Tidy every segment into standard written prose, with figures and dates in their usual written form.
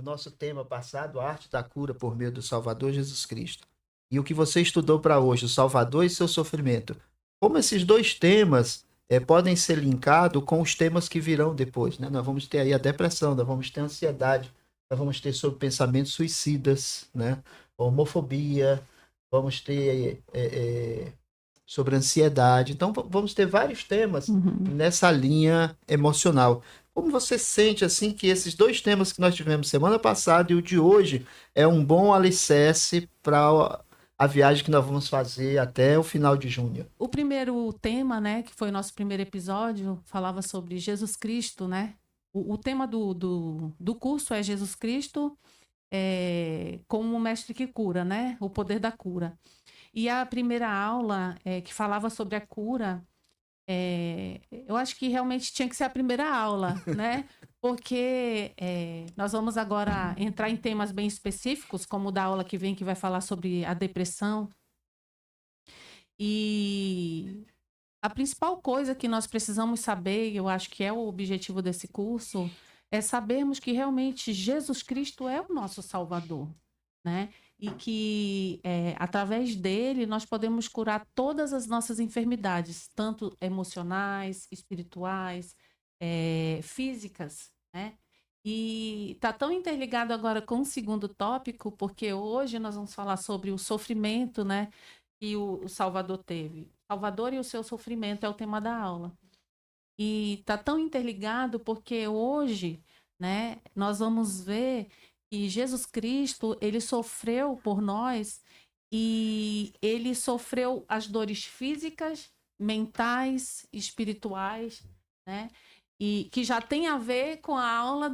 no nosso tema passado, a arte da cura por meio do Salvador Jesus Cristo. E o que você estudou para hoje, o Salvador e seu sofrimento. Como esses dois temas podem ser linkados com os temas que virão depois, né? Nós vamos ter aí a depressão, nós vamos ter a ansiedade, nós vamos ter sobre pensamentos suicidas, né? Homofobia, vamos ter sobre ansiedade. Então, vamos ter vários temas nessa linha emocional. Como você sente, assim, que esses dois temas que nós tivemos semana passada e o de hoje é um bom alicerce para a viagem que nós vamos fazer até o final de junho? O primeiro tema, né, que foi o nosso primeiro episódio, falava sobre Jesus Cristo, né? O tema do curso é Jesus Cristo como o mestre que cura, né? O poder da cura. E a primeira aula que falava sobre a cura, eu acho que realmente tinha que ser a primeira aula, né? Porque nós vamos agora entrar em temas bem específicos, como o da aula que vem, que vai falar sobre a depressão. E a principal coisa que nós precisamos saber, eu acho que é o objetivo desse curso, é sabermos que realmente Jesus Cristo é o nosso Salvador, né? E que através dele nós podemos curar todas as nossas enfermidades, tanto emocionais, espirituais, físicas, né? E está tão interligado agora com o segundo tópico, porque hoje nós vamos falar sobre o sofrimento, né, que o Salvador teve. Salvador e o seu sofrimento é o tema da aula. E está tão interligado porque hoje, né, nós vamos ver que Jesus Cristo, ele sofreu por nós e ele sofreu as dores físicas, mentais, espirituais, né? E que já tem a ver com a aula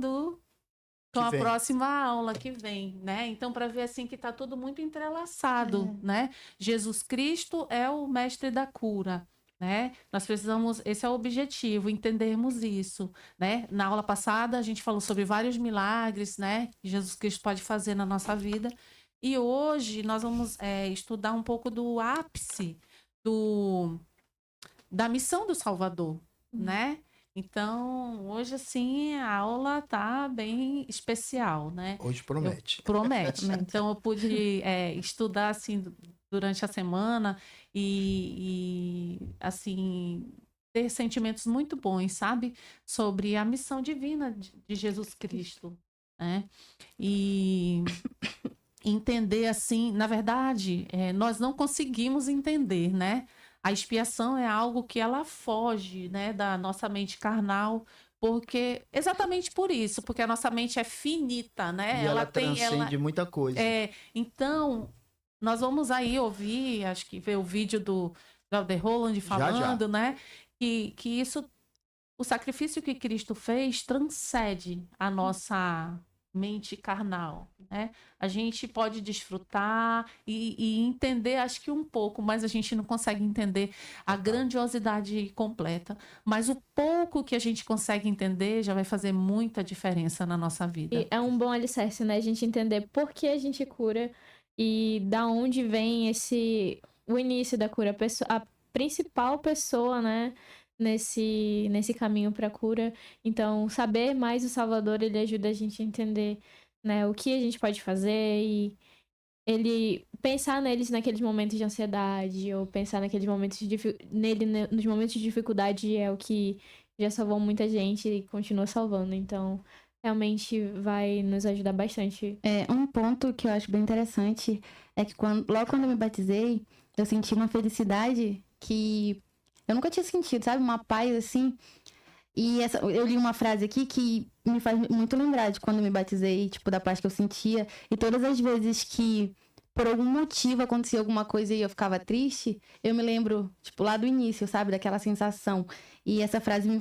com a próxima aula que vem, né? Então, para ver assim que está tudo muito entrelaçado, né? Jesus Cristo é o mestre da cura, né? Nós precisamos, esse é o objetivo, entendermos isso, né? Na aula passada a gente falou sobre vários milagres, né? Que Jesus Cristo pode fazer na nossa vida. E hoje nós vamos estudar um pouco do ápice da missão do Salvador, né? Então, hoje, assim, a aula tá bem especial, né? Hoje promete. Promete. Então, eu pude estudar, assim, durante a semana assim, ter sentimentos muito bons, sabe? Sobre a missão divina de Jesus Cristo, né? E entender, assim, na verdade, nós não conseguimos entender, né? A expiação é algo que ela foge, né, da nossa mente carnal, porque exatamente por isso, porque a nossa mente é finita, né? E ela transcende muita coisa. Então, nós vamos aí ouvir, acho que ver o vídeo do Elder Roland falando, Já. né? Que isso, o sacrifício que Cristo fez transcende a nossa mente carnal, né? A gente pode desfrutar e entender, acho que um pouco, mas a gente não consegue entender a grandiosidade completa. Mas o pouco que a gente consegue entender já vai fazer muita diferença na nossa vida. E é um bom alicerce, né? A gente entender por que a gente cura e da onde vem o início da cura. A principal pessoa, né? Nesse caminho para a cura. Então, saber mais o Salvador, ele ajuda a gente a entender, né, o que a gente pode fazer e ele pensar neles naqueles momentos de ansiedade ou pensar naqueles momentos nos momentos de dificuldade é o que já salvou muita gente e continua salvando. Então, realmente vai nos ajudar bastante. Um ponto que eu acho bem interessante é que logo quando eu me batizei, eu senti uma felicidade que eu nunca tinha sentido, sabe? Uma paz, assim. E eu li uma frase aqui que me faz muito lembrar de quando eu me batizei, tipo, da paz que eu sentia. E todas as vezes que, por algum motivo, acontecia alguma coisa e eu ficava triste, eu me lembro, tipo, lá do início, sabe? Daquela sensação. E essa frase me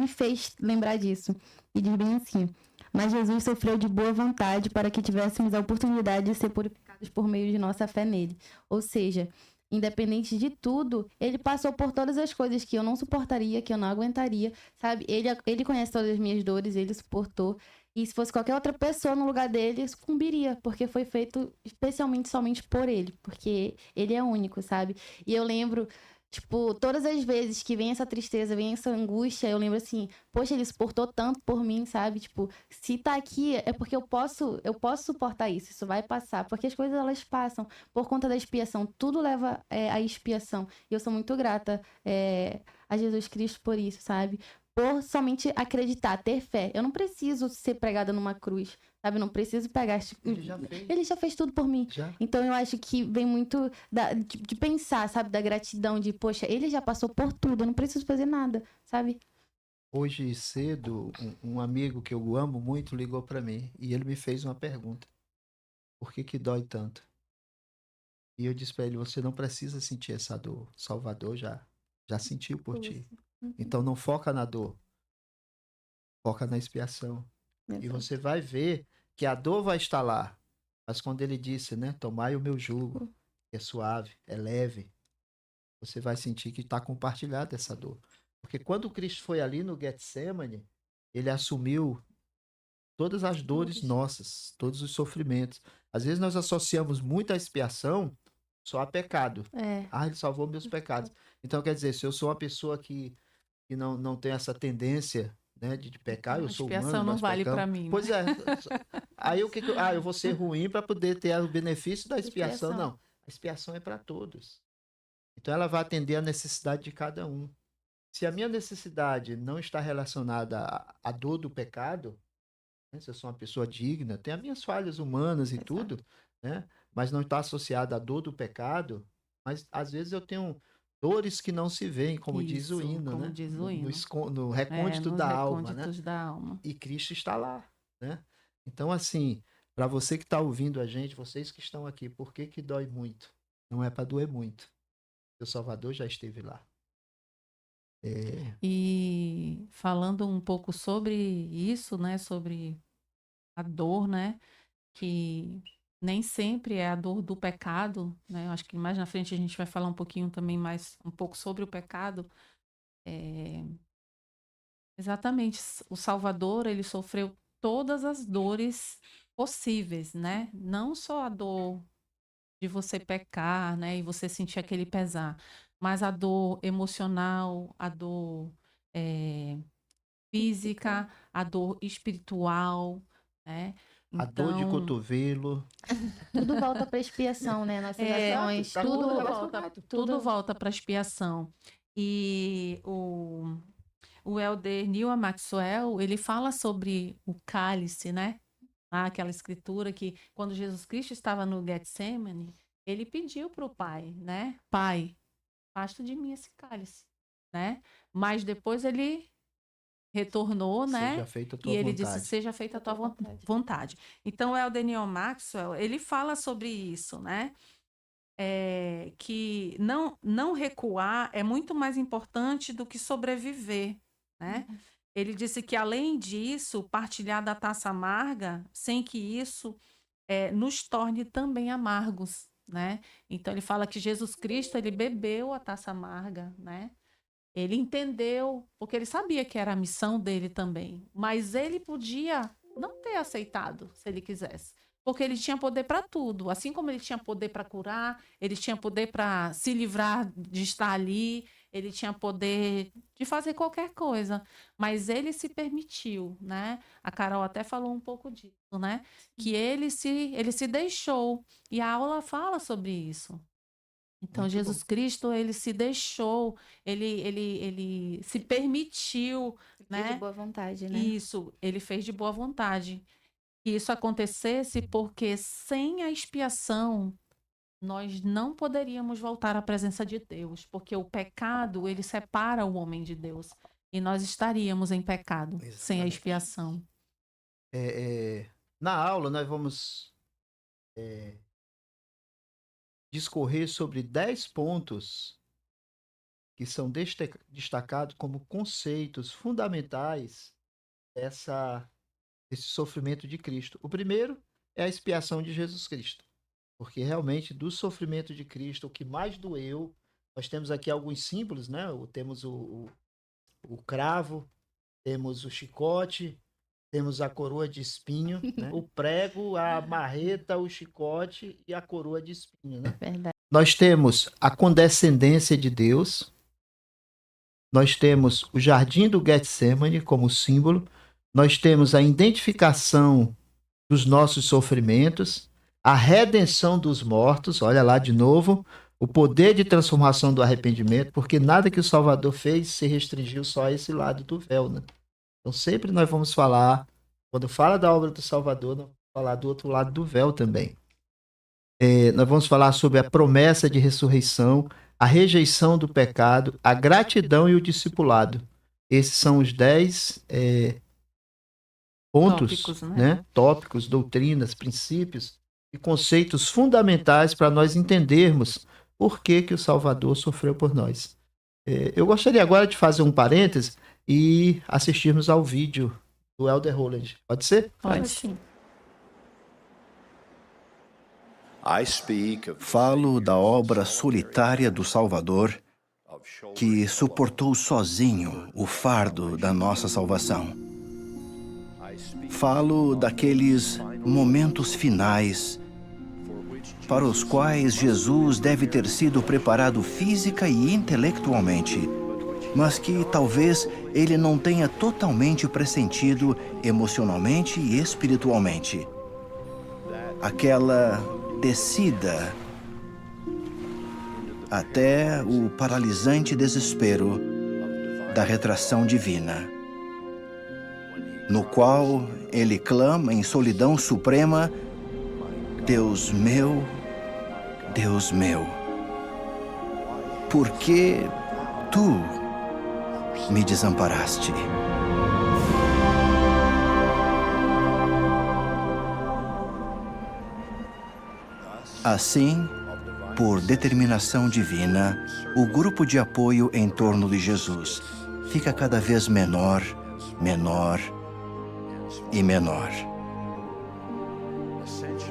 fez lembrar disso. E diz bem assim: mas Jesus sofreu de boa vontade para que tivéssemos a oportunidade de ser purificados por meio de nossa fé nele. Ou seja, independente de tudo, ele passou por todas as coisas que eu não suportaria, que eu não aguentaria, sabe? Ele conhece todas as minhas dores, ele suportou. E se fosse qualquer outra pessoa no lugar dele, sucumbiria, porque foi feito especialmente somente por ele, porque ele é único, sabe? E eu lembro Tipo, todas as vezes que vem essa tristeza, vem essa angústia, eu lembro assim, poxa, ele suportou tanto por mim, sabe? Tipo, se tá aqui é porque eu posso suportar isso vai passar. Porque as coisas, elas passam por conta da expiação. Tudo leva à expiação. E eu sou muito grata a Jesus Cristo por isso, sabe? Por somente acreditar, ter fé. Eu não preciso ser pregada numa cruz, sabe? Eu não preciso pegar... Ele já fez tudo por mim. Já. Então eu acho que vem muito de pensar, sabe? Da gratidão, de, poxa, ele já passou por tudo, eu não preciso fazer nada, sabe? Hoje cedo, um amigo que eu amo muito ligou para mim e ele me fez uma pergunta. Por que que dói tanto? E eu disse para ele, você não precisa sentir essa dor. Salvador já sentiu por ti. Então não foca na dor, foca na expiação. E você vai ver que a dor vai estar lá. Mas quando ele disse, né, tomai o meu jugo, que é suave, é leve, você vai sentir que está compartilhada essa dor. Porque quando Cristo foi ali no Getsemane, ele assumiu todas as dores nossas, todos os sofrimentos. Às vezes nós associamos muito a expiação só a pecado. Ah, ele salvou meus pecados. Então, quer dizer, se eu sou uma pessoa que não tem essa tendência, né, de pecar, eu sou humano, expiação não nós vale pecamos. para mim. Pois é. Aí o que eu vou ser ruim para poder ter o benefício da expiação? Não. A expiação é para todos. Então ela vai atender a necessidade de cada um. Se a minha necessidade não está relacionada à dor do pecado, né, se eu sou uma pessoa digna, tem as minhas falhas humanas e tudo, né, mas não está associada à dor do pecado, mas às vezes eu tenho dores que não se veem, como diz o hino, como né? diz o hino. No recôndito nos da alma, né? recônditos da alma. E Cristo está lá, né? Então, assim, para você que está ouvindo a gente, vocês que estão aqui, por que que dói muito? Não é para doer muito. O Salvador já esteve lá. E falando um pouco sobre isso, né? Sobre a dor, né? Que nem sempre é a dor do pecado, né? Eu acho que mais na frente a gente vai falar um pouquinho também mais, um pouco sobre o pecado. Exatamente, o Salvador, ele sofreu todas as dores possíveis, né? Não só a dor de você pecar, né? E você sentir aquele pesar, mas a dor emocional, a dor física, a dor espiritual, né? A dor de Então, cotovelo. Tudo volta para expiação, né? Nossas ações, tá tudo tudo volta para expiação. E o elder Neil Maxwell, ele fala sobre o cálice, né? Aquela escritura que quando Jesus Cristo estava no Getsemane, ele pediu para o Pai, né? Pai, afasta de mim esse cálice, né? Mas depois ele retornou, né? Seja feita a tua e ele vontade. disse, seja feita a tua vontade. Então, o elder Neil Maxwell, ele fala sobre isso, né? Que não recuar é muito mais importante do que sobreviver, né? Ele disse que, além disso, partilhar da taça amarga, sem que isso nos torne também amargos, né? Então, ele fala que Jesus Cristo, ele bebeu a taça amarga, né? Ele entendeu, porque ele sabia que era a missão dele também, mas ele podia não ter aceitado, se ele quisesse. Porque ele tinha poder para tudo. Assim como ele tinha poder para curar, ele tinha poder para se livrar de estar ali, ele tinha poder de fazer qualquer coisa. Mas ele se permitiu, né? A Carol até falou um pouco disso, né? Que ele se deixou. E a aula fala sobre isso. Então, Muito Jesus bom. Cristo, ele se deixou, ele se permitiu, né? de boa vontade, né? Isso, ele fez de boa vontade. Que isso acontecesse porque sem a expiação nós não poderíamos voltar à presença de Deus, porque o pecado ele separa o homem de Deus e nós estaríamos em pecado sem a Exatamente. expiação. Na aula nós vamos discorrer sobre 10 pontos que são destacados como conceitos fundamentais esse sofrimento de Cristo. O primeiro é a expiação de Jesus Cristo. Porque realmente do sofrimento de Cristo, o que mais doeu, nós temos aqui alguns símbolos, né? Temos o cravo, temos o chicote, temos a coroa de espinho, né? O prego, a marreta, o chicote e a coroa de espinho, né? Verdade. nós temos a condescendência de Deus, nós temos o jardim do Getsemane como símbolo, nós temos a identificação dos nossos sofrimentos, a redenção dos mortos, olha lá de novo, o poder de transformação do arrependimento, porque nada que o Salvador fez se restringiu só a esse lado do véu, né? Então sempre nós vamos falar, quando fala da obra do Salvador, nós vamos falar do outro lado do véu também. Nós vamos falar sobre a promessa de ressurreição, a rejeição do pecado, a gratidão e o discipulado. Esses são os 10 pontos, Tópicos, né? né? Tópicos, doutrinas, princípios e conceitos fundamentais para nós entendermos por que o Salvador sofreu por nós. Eu gostaria agora de fazer um parêntese e assistirmos ao vídeo do Elder Holland. Pode ser? Pode sim. Falo da obra solitária do Salvador, que suportou sozinho o fardo da nossa salvação. Falo daqueles momentos finais para os quais Jesus deve ter sido preparado física e intelectualmente, mas que talvez ele não tenha totalmente pressentido emocionalmente e espiritualmente. Aquela descida até o paralisante desespero da retração divina, no qual ele clama em solidão suprema: Deus meu, por que tu me desamparaste? Assim, por determinação divina, o grupo de apoio em torno de Jesus fica cada vez menor e menor.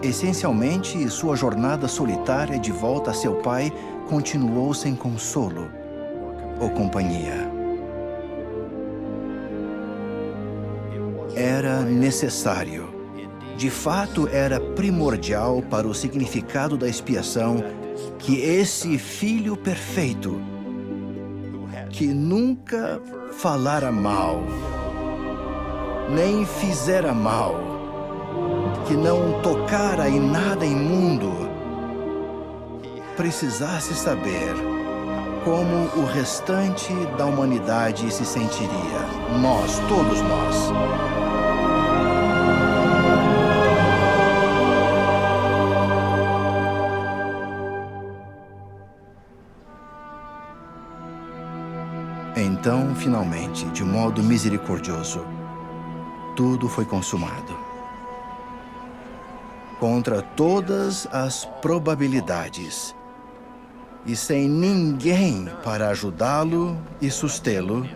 Essencialmente, sua jornada solitária de volta a seu Pai continuou sem consolo ou companhia. Era necessário. De fato, era primordial para o significado da expiação que esse Filho perfeito, que nunca falara mal, nem fizera mal, que não tocara em nada imundo, precisasse saber como o restante da humanidade se sentiria. Nós, todos nós. Então, finalmente, de modo misericordioso, tudo foi consumado. Contra todas as probabilidades, e sem ninguém para ajudá-lo e sustê-lo,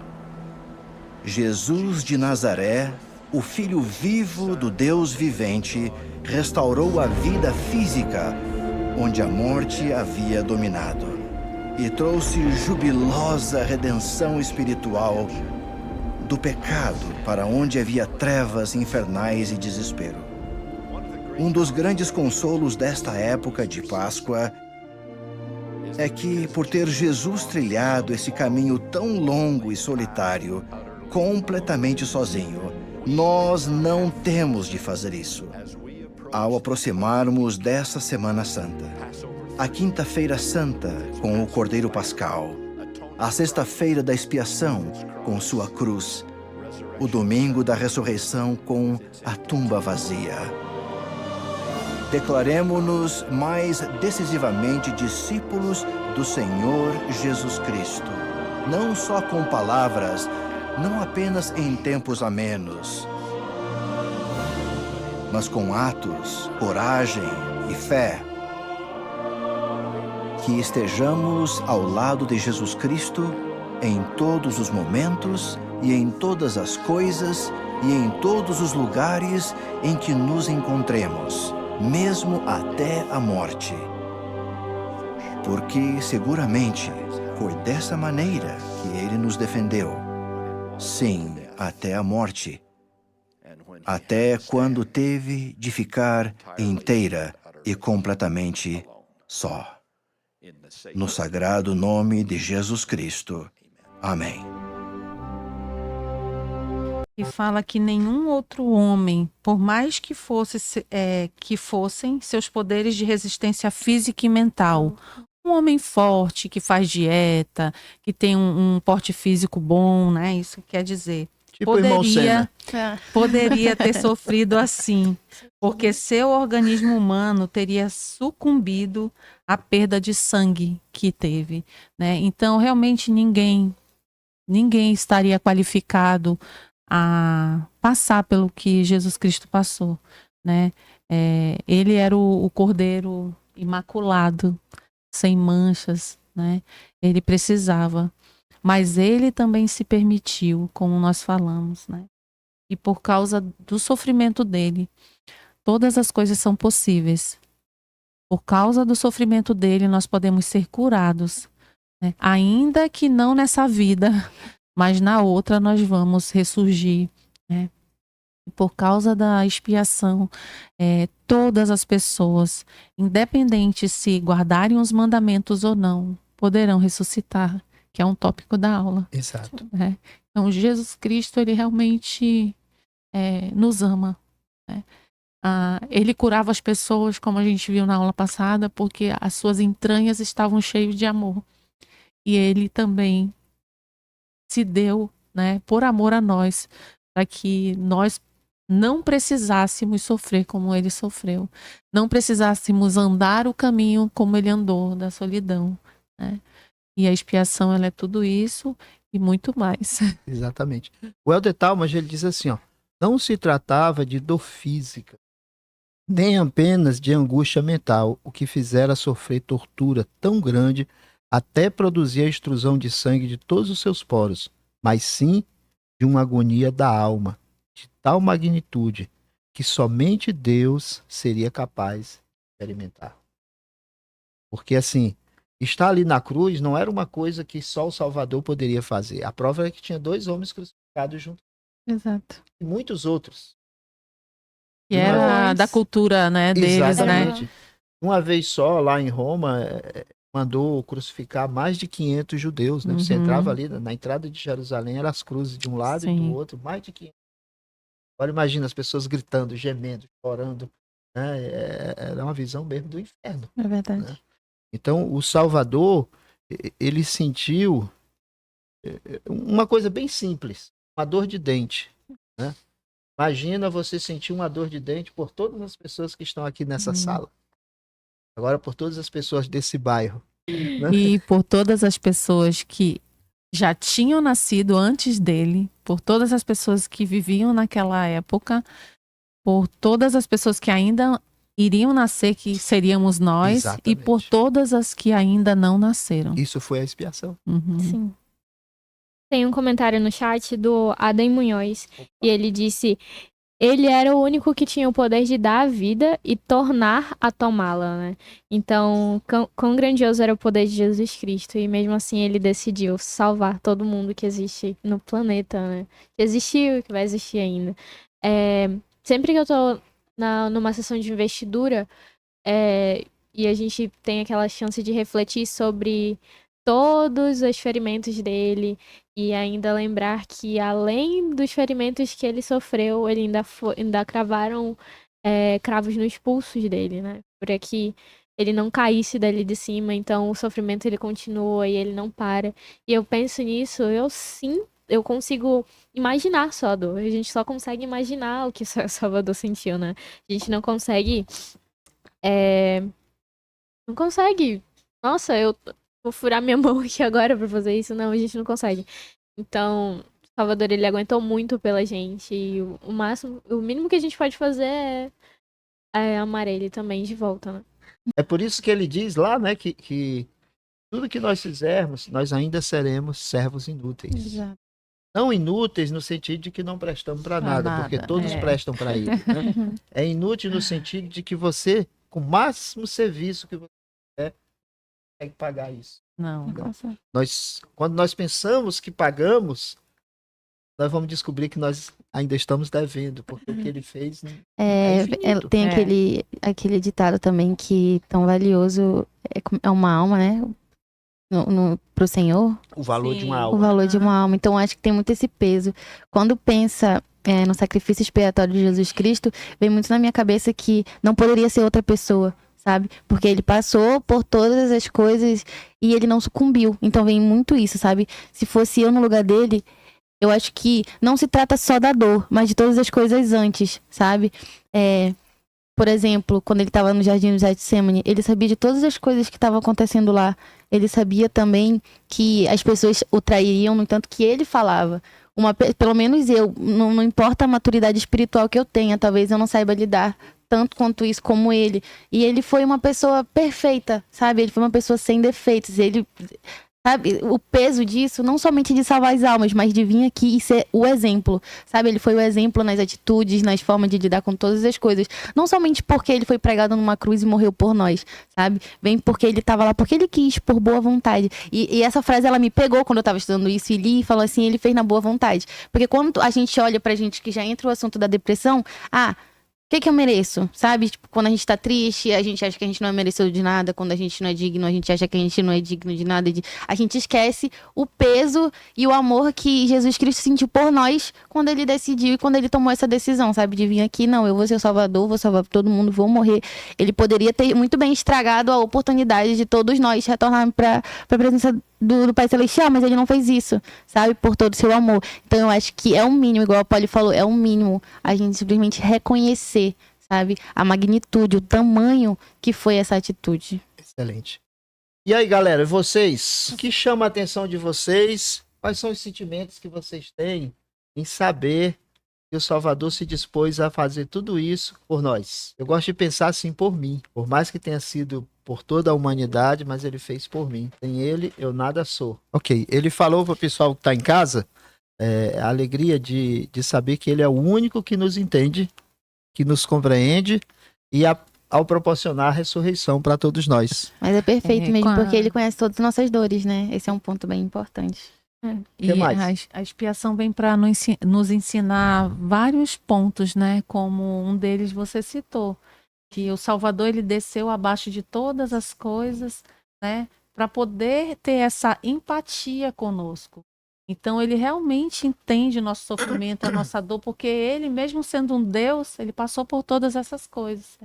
Jesus de Nazaré, o Filho vivo do Deus vivente, restaurou a vida física onde a morte havia dominado, e trouxe jubilosa redenção espiritual do pecado para onde havia trevas infernais e desespero. Um dos grandes consolos desta época de Páscoa é que, por ter Jesus trilhado esse caminho tão longo e solitário, completamente sozinho, nós não temos de fazer isso. Ao aproximarmos dessa Semana Santa, a Quinta-feira Santa com o Cordeiro Pascal, a Sexta-feira da Expiação com sua cruz, o Domingo da Ressurreição com a tumba vazia. Declaremo-nos mais decisivamente discípulos do Senhor Jesus Cristo, não só com palavras, não apenas em tempos amenos, mas com atos, coragem e fé. Que estejamos ao lado de Jesus Cristo em todos os momentos e em todas as coisas e em todos os lugares em que nos encontremos, mesmo até a morte. Porque seguramente foi dessa maneira que Ele nos defendeu. Sim, até a morte. Até quando teve de ficar inteira e completamente só. No sagrado nome de Jesus Cristo. Amém. E fala que nenhum outro homem, por mais que fossem seus poderes de resistência física e mental, um homem forte, que faz dieta, que tem um porte físico bom, né? Isso quer dizer, Tipo o irmão Senna. poderia ter sofrido assim, porque seu organismo humano teria sucumbido à perda de sangue que teve, né? Então, realmente ninguém estaria qualificado a passar pelo que Jesus Cristo passou, né? Ele era o Cordeiro imaculado, sem manchas, né? Ele precisava, mas ele também se permitiu, como nós falamos, né? E por causa do sofrimento dele, todas as coisas são possíveis. Por causa do sofrimento dele, nós podemos ser curados, né? Ainda que não nessa vida, mas na outra nós vamos ressurgir, né? Por causa da expiação, todas as pessoas, independente se guardarem os mandamentos ou não, poderão ressuscitar, que é um tópico da aula. Exato. Né? Então, Jesus Cristo, ele realmente nos ama, né? Ele curava as pessoas, como a gente viu na aula passada, porque as suas entranhas estavam cheias de amor. E ele também se deu, né, por amor a nós, para que nós não precisássemos sofrer como ele sofreu, não precisássemos andar o caminho como ele andou, da solidão, né? E a expiação, ela é tudo isso e muito mais. Exatamente. O Helder Talmage, ele diz assim, ó, não se tratava de dor física, nem apenas de angústia mental, o que fizera sofrer tortura tão grande até produzir a extrusão de sangue de todos os seus poros, mas sim de uma agonia da alma, de tal magnitude, que somente Deus seria capaz de experimentar. Porque assim, estar ali na cruz não era uma coisa que só o Salvador poderia fazer. A prova é que tinha 2 homens crucificados juntos. Exato. E muitos outros. E era da cultura, né, deles, Exatamente. né? Uma vez só, lá em Roma, mandou crucificar mais de 500 judeus, né? Você entrava ali na entrada de Jerusalém, eram as cruzes de um lado e do outro, mais de 500. Agora imagina as pessoas gritando, gemendo, chorando, né? Era uma visão mesmo do inferno. É verdade. Né? Então, o Salvador, ele sentiu uma coisa bem simples, uma dor de dente, né? Imagina você sentir uma dor de dente por todas as pessoas que estão aqui nessa sala. Agora por todas as pessoas desse bairro. Né? E por todas as pessoas que já tinham nascido antes dele, por todas as pessoas que viviam naquela época, por todas as pessoas que ainda iriam nascer, que seríamos nós, Exatamente. e por todas as que ainda não nasceram. Isso foi a expiação. Uhum. Sim. Tem um comentário no chat do Adem Munhoz, e ele disse: ele era o único que tinha o poder de dar a vida e tornar a tomá-la, né? Então, quão grandioso era o poder de Jesus Cristo, e mesmo assim ele decidiu salvar todo mundo que existe no planeta, né? Que existiu e que vai existir ainda. Sempre que eu tô numa sessão de investidura, e a gente tem aquela chance de refletir sobre todos os ferimentos dele e ainda lembrar que além dos ferimentos que ele sofreu, ele ainda cravaram cravos nos pulsos dele, né? Para que ele não caísse dali de cima, então o sofrimento ele continua e ele não para. E eu penso nisso, eu consigo imaginar só a dor. A gente só consegue imaginar o que Salvador sentiu, né? A gente não consegue... Não consegue. Nossa, eu vou furar minha mão aqui agora pra fazer isso. Não, a gente não consegue. Então, Salvador, ele aguentou muito pela gente. E o mínimo que a gente pode fazer é amar ele também de volta, né? É por isso que ele diz lá, né, que tudo que nós fizermos, nós ainda seremos servos inúteis. Exato. Não inúteis no sentido de que não prestamos para nada, porque todos prestam para ele. Né? É inútil no sentido de que você, com o máximo serviço que você quer, tem que pagar isso. Não. Quando nós pensamos que pagamos, nós vamos descobrir que nós ainda estamos devendo, porque o que ele fez É, infinito. tem É. aquele ditado também que tão valioso é uma alma, né? Pro Senhor, O valor de uma Sim. o alma. valor de uma alma. Então, acho que tem muito esse peso. Quando pensa no sacrifício expiatório de Jesus Cristo, vem muito na minha cabeça que não poderia ser outra pessoa, sabe? Porque ele passou por todas as coisas e ele não sucumbiu. Então, vem muito isso, sabe? Se fosse eu no lugar dele, eu acho que não se trata só da dor, mas de todas as coisas antes, sabe? Por exemplo, quando ele estava no Jardim do Getsemane, ele sabia de todas as coisas que estavam acontecendo lá. Ele sabia também que as pessoas o trairiam, no entanto que ele falava. Pelo menos eu, não importa a maturidade espiritual que eu tenha, talvez eu não saiba lidar tanto quanto isso como ele. E ele foi uma pessoa perfeita, sabe? Ele foi uma pessoa sem defeitos. Ele, sabe, o peso disso, não somente de salvar as almas, mas de vir aqui e ser o exemplo, sabe? Ele foi o exemplo nas atitudes, nas formas de lidar com todas as coisas. Não somente porque ele foi pregado numa cruz e morreu por nós, sabe? Vem porque ele estava lá, porque ele quis, por boa vontade. E essa frase, ela me pegou quando eu estava estudando isso e li e falou assim, ele fez na boa vontade. Porque quando a gente olha pra gente que já entra o assunto da depressão, o que eu mereço? Sabe? Tipo, quando a gente tá triste, a gente acha que a gente não é merecedor de nada. Quando a gente não é digno, a gente acha que a gente não é digno de nada. A gente esquece o peso e o amor que Jesus Cristo sentiu por nós quando ele decidiu e quando ele tomou essa decisão, sabe? De vir aqui, não, eu vou ser o Salvador, vou salvar todo mundo, vou morrer. Ele poderia ter muito bem estragado a oportunidade de todos nós retornarmos pra presença do Pai Celestial, mas ele não fez isso, sabe? Por todo o seu amor. Então eu acho que é um mínimo, igual a Polly falou, é um mínimo a gente simplesmente reconhecer, sabe? A magnitude, o tamanho que foi essa atitude. Excelente. E aí, galera, vocês, o que chama a atenção de vocês? Quais são os sentimentos que vocês têm em saber que o Salvador se dispôs a fazer tudo isso por nós? Eu gosto de pensar assim por mim, por mais que tenha sido por toda a humanidade, mas ele fez por mim. Sem ele, eu nada sou. Ok, ele falou para o pessoal que está em casa, a alegria de saber que ele é o único que nos entende, que nos compreende e ao proporcionar a ressurreição para todos nós. Mas é perfeito mesmo, com a- porque ele conhece todas as nossas dores, né? Esse é um ponto bem importante. E mais? a expiação vem para nos ensinar vários pontos, né? Como um deles você citou, que o Salvador ele desceu abaixo de todas as coisas, né? Para poder ter essa empatia conosco. Então ele realmente entende o nosso sofrimento, a nossa dor, porque ele, mesmo sendo um Deus, ele passou por todas essas coisas.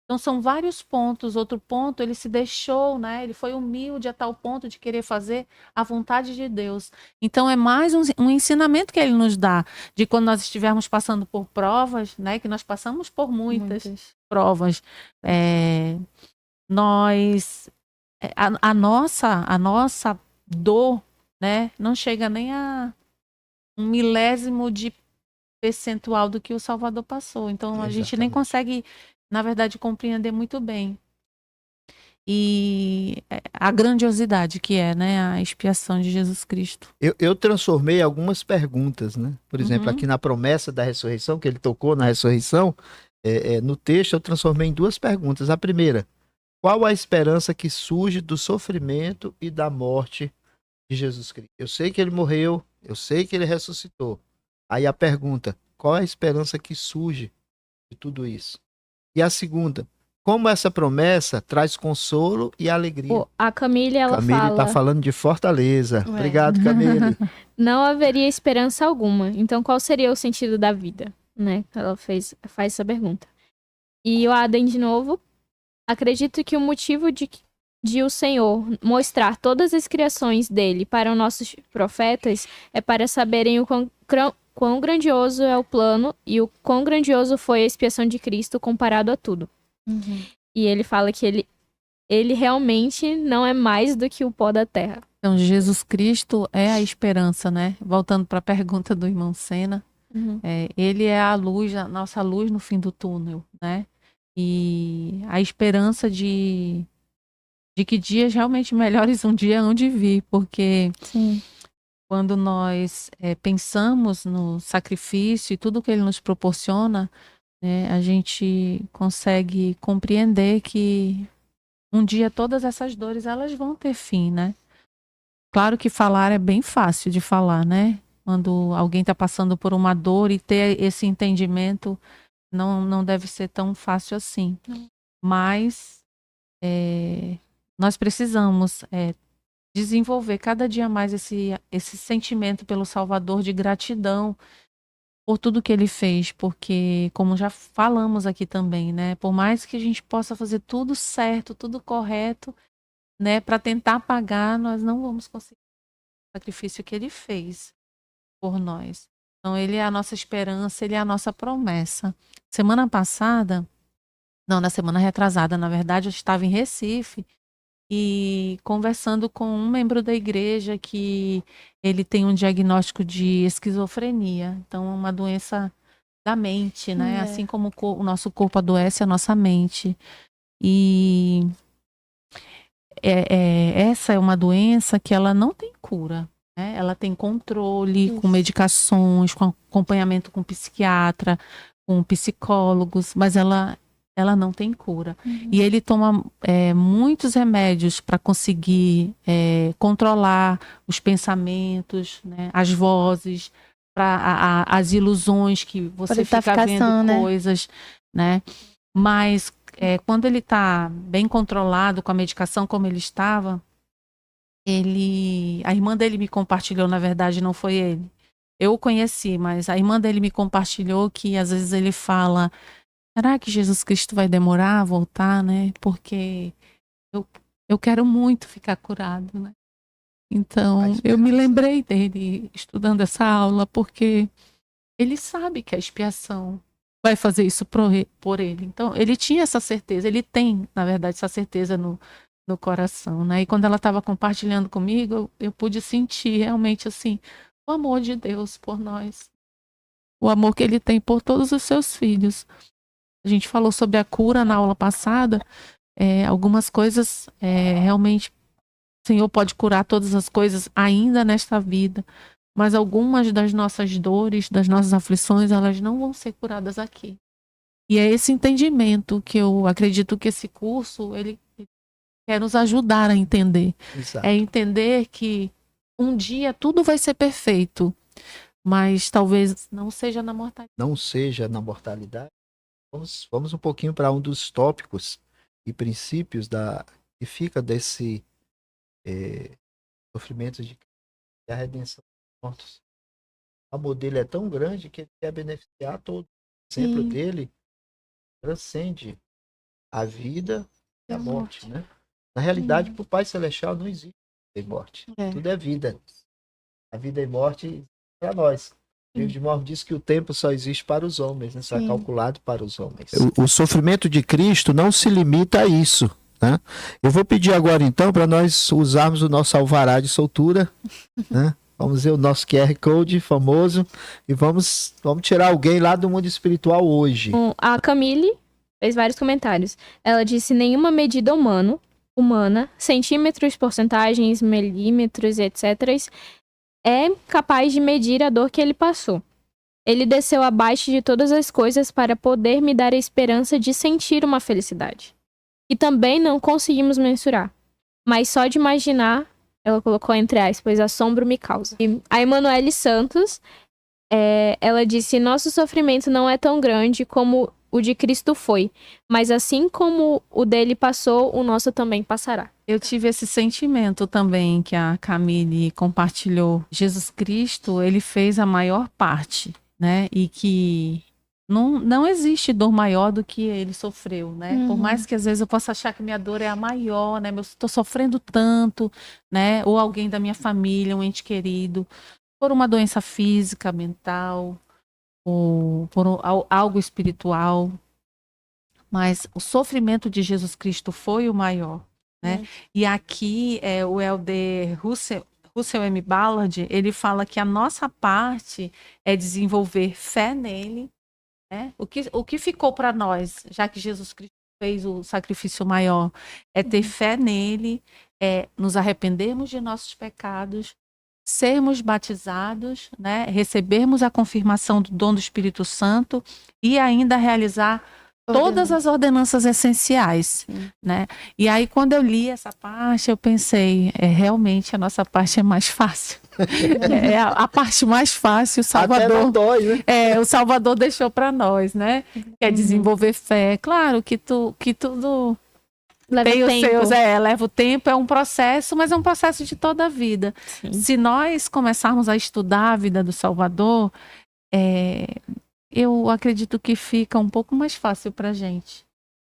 Então são vários pontos. Outro ponto, ele se deixou, né? Ele foi humilde a tal ponto de querer fazer a vontade de Deus. Então é mais um ensinamento que ele nos dá de quando nós estivermos passando por provas, né? Que nós passamos por muitas provas. A nossa dor, né? Não chega nem a 1/1000 de percentual do que o Salvador passou. Então a gente nem Exatamente. consegue, na verdade, compreender muito bem. E a grandiosidade que é, né, a expiação de Jesus Cristo. Eu transformei algumas perguntas, né? Por exemplo, Uhum. aqui na promessa da ressurreição, que ele tocou na ressurreição, no texto eu transformei em duas perguntas. A primeira, qual a esperança que surge do sofrimento e da morte de Jesus Cristo? Eu sei que ele morreu, eu sei que ele ressuscitou. Aí a pergunta, qual a esperança que surge de tudo isso? E a segunda, como essa promessa traz consolo e alegria? Pô, a Camille, ela Camille fala... está falando de Fortaleza. Obrigado, Camille. Não haveria esperança alguma. Então, qual seria o sentido da vida? Né? Ela faz essa pergunta. E o Adam, de novo, acredito que o motivo de o Senhor mostrar todas as criações dele para os nossos profetas é para saberem o quão grandioso é o plano e o quão grandioso foi a expiação de Cristo comparado a tudo. E ele fala que ele realmente não é mais do que o pó da terra. Então, Jesus Cristo é a esperança, né? Voltando para a pergunta do irmão Sena, ele é a luz, a nossa luz no fim do túnel, né? E a esperança de que dias realmente melhores um dia hão de vir, porque Sim. quando nós pensamos no sacrifício e tudo que ele nos proporciona, né, a gente consegue compreender que um dia todas essas dores elas vão ter fim, né? Claro que falar é bem fácil de falar, né? quando alguém está passando por uma dor e ter esse entendimento não deve ser tão fácil assim. Mas nós precisamos desenvolver cada dia mais esse sentimento pelo Salvador de gratidão por tudo que ele fez, porque, como já falamos aqui também, né, por mais que a gente possa fazer tudo certo, tudo correto, né, para tentar pagar, nós não vamos conseguir o sacrifício que ele fez por nós. Então, ele é a nossa esperança, ele é a nossa promessa. Semana passada, não, na semana retrasada, na verdade, eu estava em Recife e conversando com um membro da igreja que ele tem um diagnóstico de esquizofrenia. Então, é uma doença da mente, né? Assim como o nosso corpo adoece, a nossa mente. E essa é uma doença que ela não tem cura, né? Ela tem controle com medicações, com acompanhamento com psiquiatra, com psicólogos, mas ela não tem cura. E ele toma muitos remédios para conseguir controlar os pensamentos, né, as vozes, as ilusões que você fica vendo coisas, né? Mas quando ele está bem controlado com a medicação como ele estava, a irmã dele me compartilhou, na verdade não foi ele. Eu o conheci, mas a irmã dele me compartilhou que às vezes ele fala: será que Jesus Cristo vai demorar a voltar, né? Porque eu quero muito ficar curado, né? Então, eu me lembrei dele estudando essa aula, porque ele sabe que a expiação vai fazer isso por ele. Então, ele tinha essa certeza, ele tem, na verdade, essa certeza no coração, né? E quando ela estava compartilhando comigo, eu pude sentir realmente, assim, o amor de Deus por nós. O amor que ele tem por todos os seus filhos. A gente falou sobre a cura na aula passada. Algumas coisas, realmente, o Senhor pode curar todas as coisas ainda nesta vida. Mas algumas das nossas dores, das nossas aflições, elas não vão ser curadas aqui. E é esse entendimento que eu acredito que esse curso, ele quer nos ajudar a entender. Exato. É entender que um dia tudo vai ser perfeito, mas talvez não seja na mortalidade. Não seja na mortalidade. Vamos um pouquinho para um dos tópicos e princípios que fica desse sofrimento de a redenção dos mortos. O amor dele é tão grande que ele quer beneficiar todos. O exemplo dele transcende a vida e a morte, né? Na realidade, para o Pai Celestial não existe vida e morte. Tudo é vida. A vida e morte para nós. O livro de Mormon diz que o tempo só existe para os homens, né? Só é calculado para os homens. O sofrimento de Cristo não se limita a isso, né? Eu vou pedir agora, então, para nós usarmos o nosso alvará de soltura, né? Vamos ver o nosso QR Code famoso e vamos tirar alguém lá do mundo espiritual hoje. A Camille fez vários comentários. Ela disse: nenhuma medida humana, centímetros, porcentagens, milímetros, etc., é capaz de medir a dor que ele passou. Ele desceu abaixo de todas as coisas para poder me dar a esperança de sentir uma felicidade. E também não conseguimos mensurar. Mas só de imaginar, ela colocou entre aspas, assombro me causa. E a Emanuele Santos, ela disse: nosso sofrimento não é tão grande como o de Cristo foi, mas assim como o dele passou, o nosso também passará. Eu tive esse sentimento também que a Camille compartilhou. Jesus Cristo, ele fez a maior parte, né? E que não existe dor maior do que ele sofreu, né? Por mais que às vezes eu possa achar que minha dor é a maior, né? Eu estou sofrendo tanto, né? Ou alguém da minha família, um ente querido, por uma doença física, mental, ou por algo espiritual. Mas o sofrimento de Jesus Cristo foi o maior, né? E aqui o Elder Russell M. Ballard, ele fala que a nossa parte é desenvolver fé nele, né? O que ficou para nós, já que Jesus Cristo fez o sacrifício maior, é ter fé nele, nos arrependermos de nossos pecados, sermos batizados, né? Recebermos a confirmação do dom do Espírito Santo e ainda realizar todas as ordenanças essenciais, né? E aí, quando eu li essa parte, eu pensei, realmente a nossa parte é mais fácil. É a parte mais fácil, o Até não Salvador. dói, né? O Salvador deixou para nós, né? Quer desenvolver fé. Claro que tudo Leva tem os tempo. seus, leva o tempo, é um processo, mas é um processo de toda a vida. Sim. Se nós começarmos a estudar a vida do Salvador, eu acredito que fica um pouco mais fácil para a gente.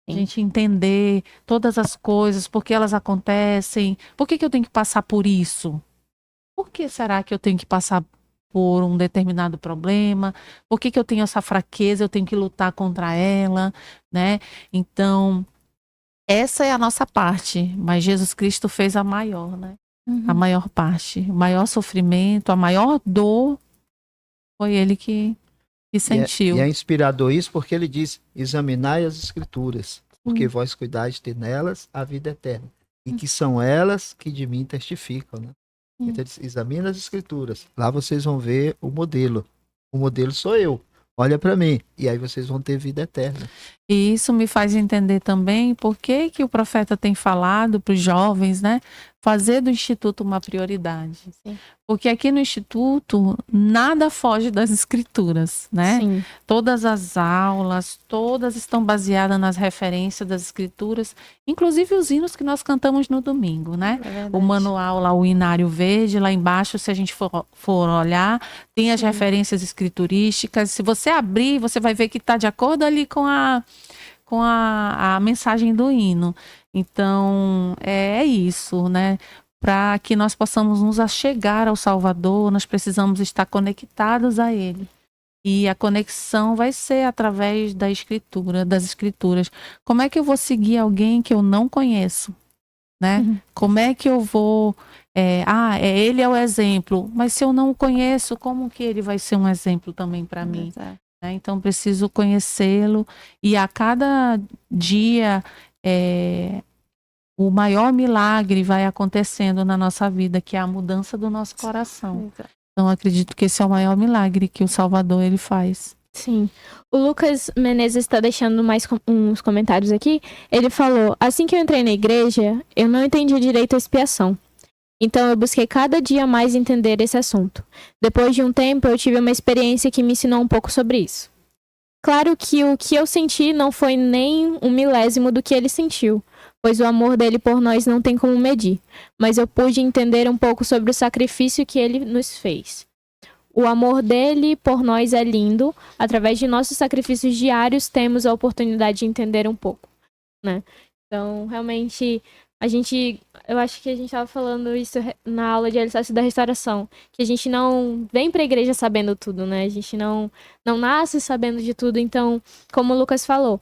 A Sim. gente entender todas as coisas, por que elas acontecem, por que eu tenho que passar por isso? Por que será que eu tenho que passar por um determinado problema? Por que eu tenho essa fraqueza, eu tenho que lutar contra ela, né? Então, essa é a nossa parte, mas Jesus Cristo fez a maior, né? A maior parte, o maior sofrimento, a maior dor, foi ele que sentiu. E é inspirador isso porque ele diz: examinai as escrituras, porque vós cuidais de ter nelas a vida eterna. E que são elas que de mim testificam, né? Então ele diz: examina as escrituras. Lá vocês vão ver o modelo. O modelo sou eu. Olha para mim. E aí vocês vão ter vida eterna. E isso me faz entender também por que o profeta tem falado para os jovens, né? Fazer do Instituto uma prioridade. Sim. Porque aqui no Instituto, nada foge das escrituras, né? Sim. Todas as aulas, todas estão baseadas nas referências das escrituras, inclusive os hinos que nós cantamos no domingo, né? O manual lá, o Inário Verde, lá embaixo, se a gente for olhar, tem as referências escriturísticas. Se você abrir, você vai ver que está de acordo ali com a mensagem do hino. Então, é isso, né? Para que nós possamos nos achegar ao Salvador, nós precisamos estar conectados a Ele. E a conexão vai ser através da Escritura, das Escrituras. Como é que eu vou seguir alguém que eu não conheço? Né? Como é que eu vou... ele é o exemplo, mas se eu não o conheço, como que ele vai ser um exemplo também para mim? Exato. Então, preciso conhecê-lo. E a cada dia, o maior milagre vai acontecendo na nossa vida, que é a mudança do nosso coração. Então, acredito que esse é o maior milagre que o Salvador ele faz. Sim. O Lucas Menezes está deixando mais uns comentários aqui. Ele falou: assim que eu entrei na igreja, eu não entendi direito a expiação. Então eu busquei cada dia mais entender esse assunto. Depois de um tempo, eu tive uma experiência que me ensinou um pouco sobre isso. Claro que o que eu senti não foi nem um milésimo do que ele sentiu, pois o amor dele por nós não tem como medir. Mas eu pude entender um pouco sobre o sacrifício que ele nos fez. O amor dele por nós é lindo. Através de nossos sacrifícios diários, temos a oportunidade de entender um pouco, né? Então, realmente, eu acho que a gente estava falando isso na aula de alicerce da restauração, que a gente não vem para a igreja sabendo tudo, né? A gente não nasce sabendo de tudo. Então, como o Lucas falou,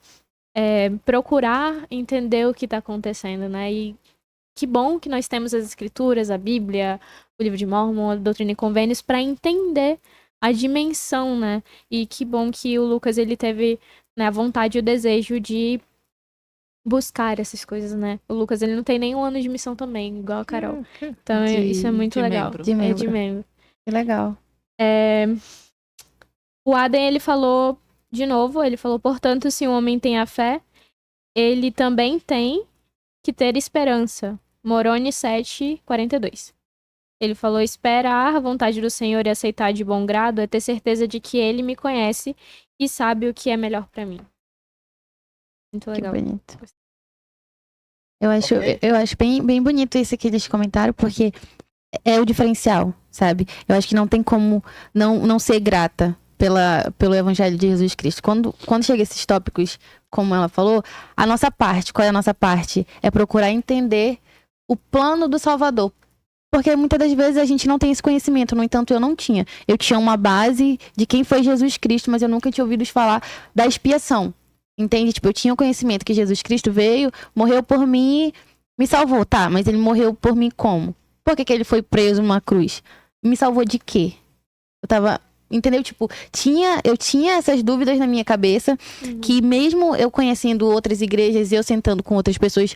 procurar entender o que está acontecendo, né? E que bom que nós temos as escrituras, a Bíblia, o livro de Mórmon, a Doutrina e Convênios, para entender a dimensão, né? E que bom que o Lucas ele teve, né, a vontade e o desejo de buscar essas coisas, né? O Lucas ele não tem nenhum ano de missão também, igual a Carol. Então isso é muito legal. Membro. De membro. É de membro. Que legal. O Adem, ele falou de novo, ele falou: portanto, se um homem tem a fé, ele também tem que ter esperança. Moroni 7:42. Ele falou: esperar a vontade do Senhor e aceitar de bom grado é ter certeza de que ele me conhece e sabe o que é melhor pra mim. Muito Que legal. bonito. Eu acho bem bonito isso que eles comentaram, porque é o diferencial, sabe? Eu acho que não tem como não ser grata pelo Evangelho de Jesus Cristo. Quando chega esses tópicos, como ela falou, a nossa parte, qual é a nossa parte? É procurar entender o plano do Salvador. Porque muitas das vezes a gente não tem esse conhecimento, no entanto eu não tinha. Eu tinha uma base de quem foi Jesus Cristo, mas eu nunca tinha ouvido falar da expiação. Entende? Tipo, eu tinha o conhecimento que Jesus Cristo veio, morreu por mim, me salvou. Tá, mas ele morreu por mim como? Por que ele foi preso numa cruz? Me salvou de quê? Eu tava... Entendeu? Tipo, eu tinha essas dúvidas na minha cabeça, que mesmo eu conhecendo outras igrejas e eu sentando com outras pessoas,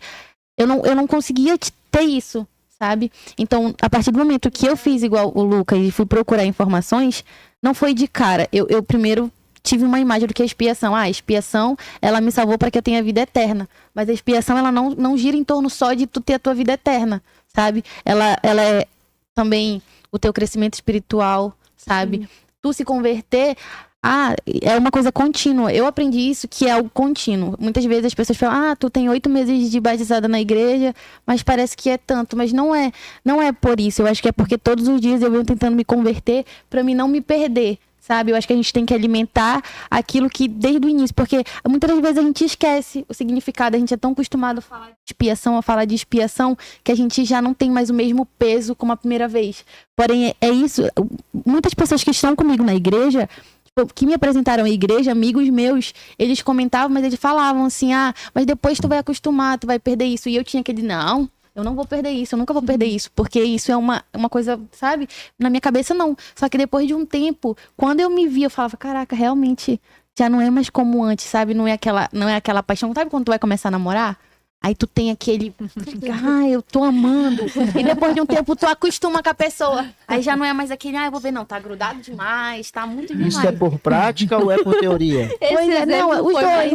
eu não conseguia ter isso, sabe? Então, a partir do momento que eu fiz igual o Lucas e fui procurar informações, não foi de cara. Eu primeiro tive uma imagem do que é expiação. A expiação, ela me salvou para que eu tenha vida eterna. Mas a expiação, ela não gira em torno só de tu ter a tua vida eterna, sabe? Ela é também... o teu crescimento espiritual, sabe? Tu se converter, é uma coisa contínua. Eu aprendi isso, que é algo contínuo. Muitas vezes as pessoas falam, tu tem 8 meses de batizada na igreja, mas parece que é tanto. Mas não é por isso. Eu acho que é porque todos os dias eu venho tentando me converter pra mim não me perder, sabe? Eu acho que a gente tem que alimentar aquilo que desde o início, porque muitas das vezes a gente esquece o significado, a gente é tão acostumado a falar de expiação, que a gente já não tem mais o mesmo peso como a primeira vez. Porém, é isso, muitas pessoas que estão comigo na igreja, que me apresentaram à igreja, amigos meus, eles comentavam, mas eles falavam assim, mas depois tu vai acostumar, tu vai perder isso. E eu tinha aquele, não, eu não vou perder isso, eu nunca vou perder isso, porque isso é uma coisa, sabe? Na minha cabeça, não. Só que depois de um tempo, quando eu me vi, eu falava, caraca, realmente já não é mais como antes, sabe? Não é aquela paixão. Sabe quando tu vai começar a namorar? Aí tu tem aquele, eu tô amando. E depois de um tempo tu acostuma com a pessoa. Aí já não é mais aquele, eu vou ver, não, tá grudado demais, tá muito demais. Isso é por prática ou é por teoria? Pois é, não, os dois.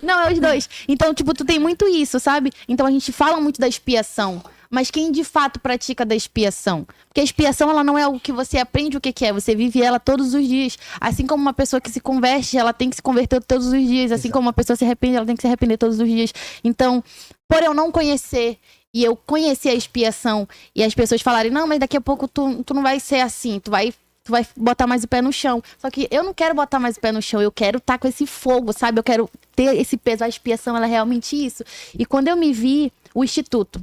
Não, é os dois. Então, tipo, tu tem muito isso, sabe? Então a gente fala muito da expiação. Mas quem de fato pratica da expiação? Porque a expiação, ela não é algo que você aprende o que é. Você vive ela todos os dias. Assim como uma pessoa que se converte, ela tem que se converter todos os dias. Assim como uma pessoa se arrepende, ela tem que se arrepender todos os dias. Então, por eu não conhecer e eu conhecer a expiação e as pessoas falarem, não, mas daqui a pouco tu não vai ser assim, tu vai botar mais o pé no chão. Só que eu não quero botar mais o pé no chão, eu quero estar com esse fogo, sabe? Eu quero ter esse peso, a expiação, ela é realmente isso. E quando eu me vi, o Instituto,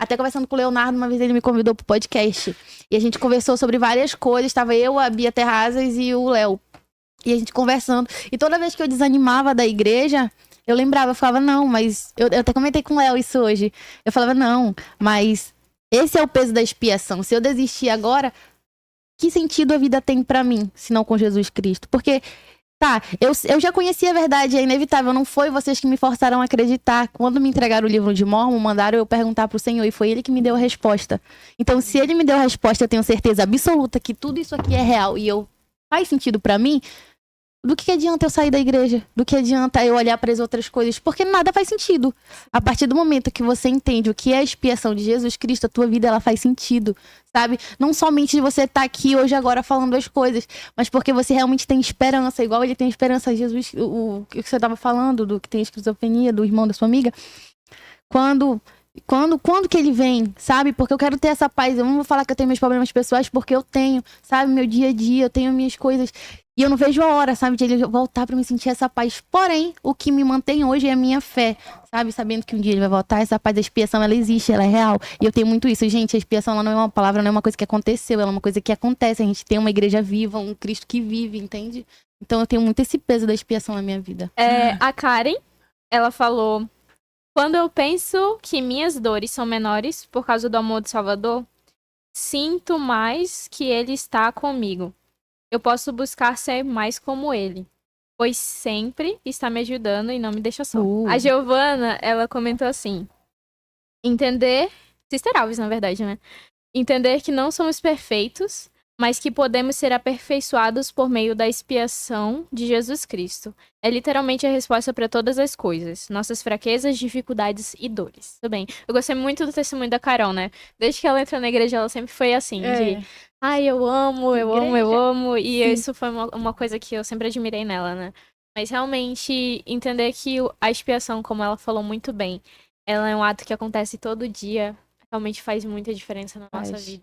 até conversando com o Leonardo, uma vez ele me convidou pro podcast, e a gente conversou sobre várias coisas, estava eu, a Bia Terrazas e o Léo, e a gente conversando, e toda vez que eu desanimava da igreja, eu lembrava, eu falava, não, mas, eu até comentei com o Léo isso hoje, eu falava, não, mas esse é o peso da expiação, se eu desistir agora, que sentido a vida tem pra mim, se não com Jesus Cristo? Porque, eu já conhecia a verdade, é inevitável, não foi vocês que me forçaram a acreditar. Quando me entregaram o livro de Mórmon, mandaram eu perguntar pro Senhor, e foi ele que me deu a resposta. Então, se ele me deu a resposta, eu tenho certeza absoluta que tudo isso aqui é real e faz sentido pra mim, do que adianta eu sair da igreja? Do que adianta eu olhar para as outras coisas? Porque nada faz sentido. A partir do momento que você entende o que é a expiação de Jesus Cristo, a tua vida ela faz sentido, sabe? Não somente de você estar aqui hoje agora falando as coisas, mas porque você realmente tem esperança, igual ele tem esperança. Jesus, o que você estava falando, do que tem esquizofrenia, do irmão da sua amiga, quando que ele vem, sabe? Porque eu quero ter essa paz. Eu não vou falar que eu tenho meus problemas pessoais, porque eu tenho, sabe? Meu dia a dia, eu tenho minhas coisas. E eu não vejo a hora, sabe? De ele voltar pra me sentir essa paz. Porém, o que me mantém hoje é a minha fé, sabe? Sabendo que um dia ele vai voltar, essa paz da expiação, ela existe, ela é real. E eu tenho muito isso. Gente, a expiação, ela não é uma palavra, não é uma coisa que aconteceu, ela é uma coisa que acontece. A gente tem uma igreja viva, um Cristo que vive, entende? Então eu tenho muito esse peso da expiação na minha vida. A Karen, ela falou... Quando eu penso que minhas dores são menores por causa do amor do Salvador, sinto mais que ele está comigo. Eu posso buscar ser mais como ele, pois sempre está me ajudando e não me deixa só. A Giovana, ela comentou assim, entender, Sister Alves, na verdade, né? Entender que não somos perfeitos, mas que podemos ser aperfeiçoados por meio da expiação de Jesus Cristo. É literalmente a resposta para todas as coisas, nossas fraquezas, dificuldades e dores. Tudo bem. Eu gostei muito do testemunho da Carol, né? Desde que ela entrou na igreja, ela sempre foi assim, de... eu amo. E isso foi uma coisa que eu sempre admirei nela, né? Mas realmente, entender que a expiação, como ela falou muito bem, ela é um ato que acontece todo dia, realmente faz muita diferença na nossa vida.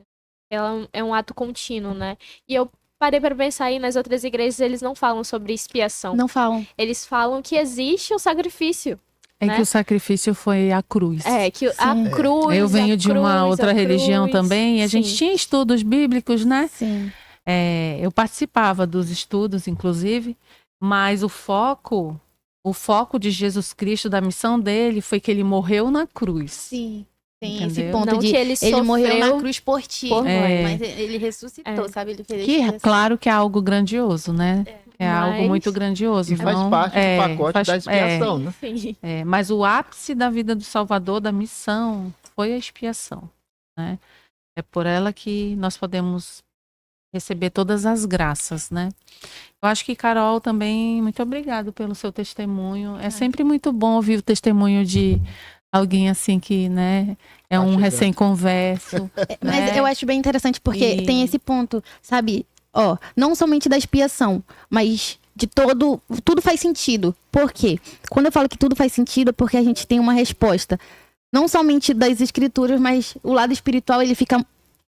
Ela é um ato contínuo, né? E eu parei pra pensar aí, nas outras igrejas, eles não falam sobre expiação. Não falam. Eles falam que existe o sacrifício. É que o sacrifício foi a cruz. Que a cruz. Eu venho de uma outra religião também, e a gente tinha estudos bíblicos, né? Sim. Eu participava dos estudos, inclusive, mas o foco de Jesus Cristo, da missão dele, foi que ele morreu na cruz. Sim. Tem Entendeu? esse ponto não de que ele morreu na cruz por ti, nós. mas ele ressuscitou, sabe? Ele fez Que claro que é algo grandioso, né? É algo muito grandioso. E faz parte do pacote da expiação, né? Sim. Mas o ápice da vida do Salvador, da missão, foi a expiação, né? É por ela que nós podemos receber todas as graças, né? Eu acho que, Carol, também, muito obrigado pelo seu testemunho. É sempre muito bom ouvir o testemunho de Alguém assim que, né, é Tá um chegando. recém-converso. Mas né? eu acho bem interessante porque E- tem esse ponto, sabe? Ó, não somente da expiação, mas de todo. Tudo faz sentido. Por quê? Quando eu falo que tudo faz sentido é porque a gente tem uma resposta. Não somente das escrituras, mas o lado espiritual ele fica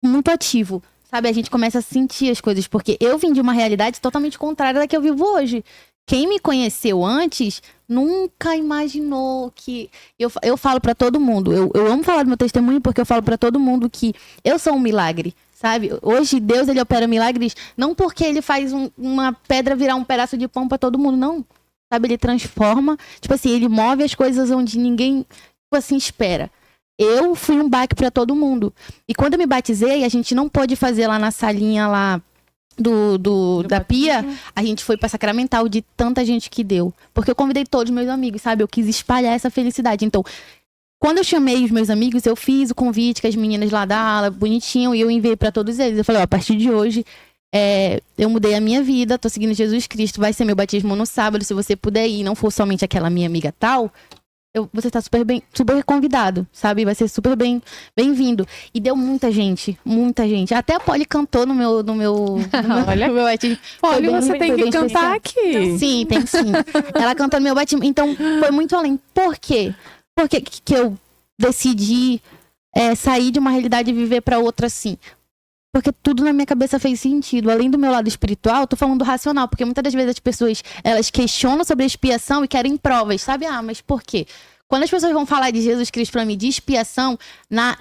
muito ativo. Sabe? A gente começa a sentir as coisas. Porque eu vim de uma realidade totalmente contrária da que eu vivo hoje. Quem me conheceu antes nunca imaginou que. Eu falo pra todo mundo. Eu amo falar do meu testemunho porque eu falo pra todo mundo que eu sou um milagre. Sabe? Hoje Deus ele opera milagres não porque ele faz uma pedra virar um pedaço de pão pra todo mundo, não. Sabe? Ele transforma. Tipo assim, ele move as coisas onde ninguém, tipo assim, espera. Eu fui um baque pra todo mundo. E quando eu me batizei, a gente não pôde fazer lá na salinha lá da pia, a gente foi pra Sacramental de tanta gente que deu. Porque eu convidei todos os meus amigos, sabe? Eu quis espalhar essa felicidade. Então, quando eu chamei os meus amigos, eu fiz o convite que as meninas lá da ala, bonitinho, e eu enviei pra todos eles. Eu falei, ó, a partir de hoje, eu mudei a minha vida, tô seguindo Jesus Cristo, vai ser meu batismo no sábado, se você puder ir, não for somente aquela minha amiga tal, você tá super convidado, sabe? Vai ser super bem-vindo. E deu muita gente, muita gente. Até a Polly cantou no meu Olha. no meu batismo. Foi Olha, bem- você foi tem bem que cantar especial. aqui. Sim, tem sim. Ela canta no meu batismo. Então, foi muito além. Por quê? Por que que eu decidi sair de uma realidade e viver pra outra assim? Porque tudo na minha cabeça fez sentido. Além do meu lado espiritual, eu tô falando do racional. Porque muitas das vezes as pessoas, elas questionam sobre a expiação e querem provas, sabe? Ah, mas por quê? Quando as pessoas vão falar de Jesus Cristo pra mim, de expiação, na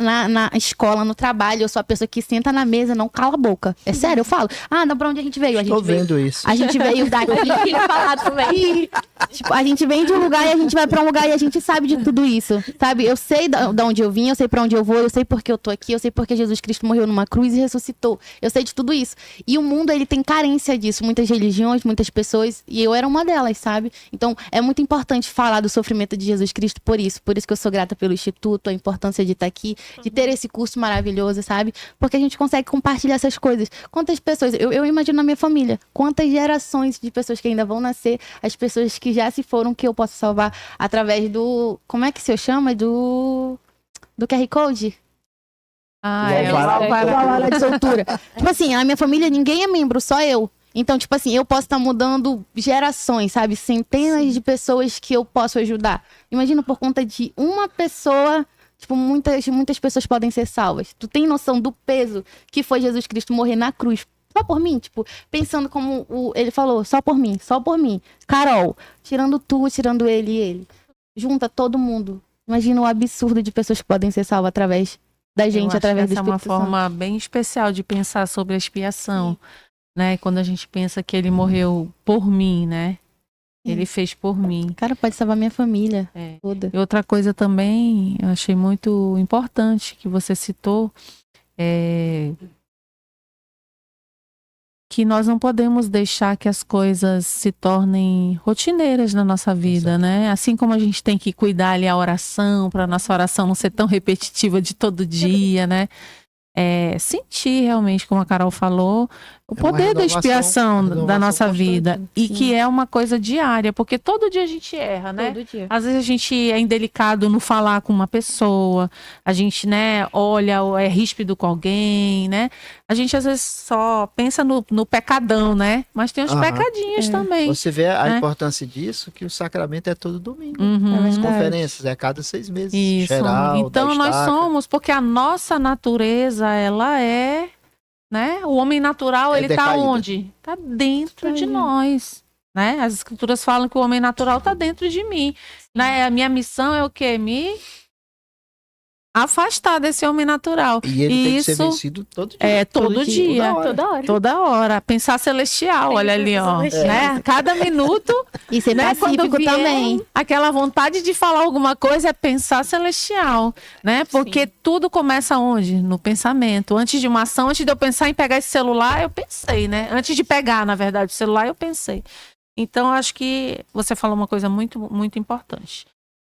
escola, no trabalho, eu sou a pessoa que senta na mesa, não cala a boca. É sério, eu falo. Ah, não, pra onde a gente veio? A Estou gente veio vendo isso. a gente veio daqui. Eu queria falar também. Tipo, a gente vem de um lugar e a gente vai pra um lugar e a gente sabe de tudo isso, sabe? Eu sei de onde eu vim, eu sei pra onde eu vou, eu sei porque eu tô aqui, eu sei porque Jesus Cristo morreu numa cruz e ressuscitou. Eu sei de tudo isso. E o mundo, ele tem carência disso. Muitas religiões, muitas pessoas, e eu era uma delas, sabe? Então, é muito importante falar do sofrimento de Jesus Cristo por isso. Por isso que eu sou grata pelo Instituto, a importância de estar aqui, de ter esse curso maravilhoso, sabe? Porque a gente consegue compartilhar essas coisas. Quantas pessoas, eu imagino na minha família, quantas gerações de pessoas que ainda vão nascer, as pessoas que já se foram, que eu posso salvar através do, como é que se chama? Do QR Code? Ah, Igual é vara- Igual vara de soltura. Tipo assim, a minha família, ninguém é membro, só eu. Então, tipo assim, eu posso estar mudando gerações, sabe? Centenas de pessoas que eu posso ajudar. Imagina por conta de uma pessoa, tipo, muitas pessoas podem ser salvas. Tu tem noção do peso que foi Jesus Cristo morrer na cruz? Só por mim, tipo, pensando como ele falou, só por mim, só por mim. Carol, tirando tu, tirando ele e ele. Junta todo mundo. Imagina o absurdo de pessoas que podem ser salvas através da Eu gente, acho através que do essa é uma Espírito Santo. forma bem especial de pensar sobre a expiação, né? Quando a gente pensa que ele morreu por mim, né? Ele fez por mim. Cara, pode salvar minha família É. toda. E outra coisa também, eu achei muito importante que você citou, que nós não podemos deixar que as coisas se tornem rotineiras na nossa vida, né? Assim como a gente tem que cuidar ali a oração, para nossa oração não ser tão repetitiva de todo dia, né? Sentir realmente, como a Carol falou, o É uma poder da renovação, expiação da renovação nossa constante, vida. né? E Sim. que é uma coisa diária, porque todo dia a gente erra, né? Todo dia. Às vezes a gente é indelicado no falar com uma pessoa, a gente, né, olha ou é ríspido com alguém, né? A gente às vezes só pensa no pecadão, né? Mas tem os Aham. pecadinhos também. Você vê a né? importância disso, que o sacramento é todo domingo. Uhum. As conferências é a cada 6 meses. Isso. Geral, Então da nós estaca. somos, porque a nossa natureza, ela é, né? O homem natural, É ele tá decaída. onde? Tá dentro de Aí. nós, né? As escrituras falam que o homem natural tá dentro de mim, né? A minha missão é o quê? Me afastar desse homem natural. E ele tem que ser Isso vencido todo dia. é todo dia. Toda hora. Toda hora. Toda hora. Pensar celestial, olha ali, ó. Né? Cada minuto, E ser né? Quando pacífico vier também. aquela vontade de falar alguma coisa é pensar celestial, né? Porque tudo começa onde? No pensamento. Antes de uma ação, antes de eu pensar em pegar esse celular, eu pensei, né? Antes de pegar, na verdade, o celular, eu pensei. Então, acho que você falou uma coisa muito, muito importante.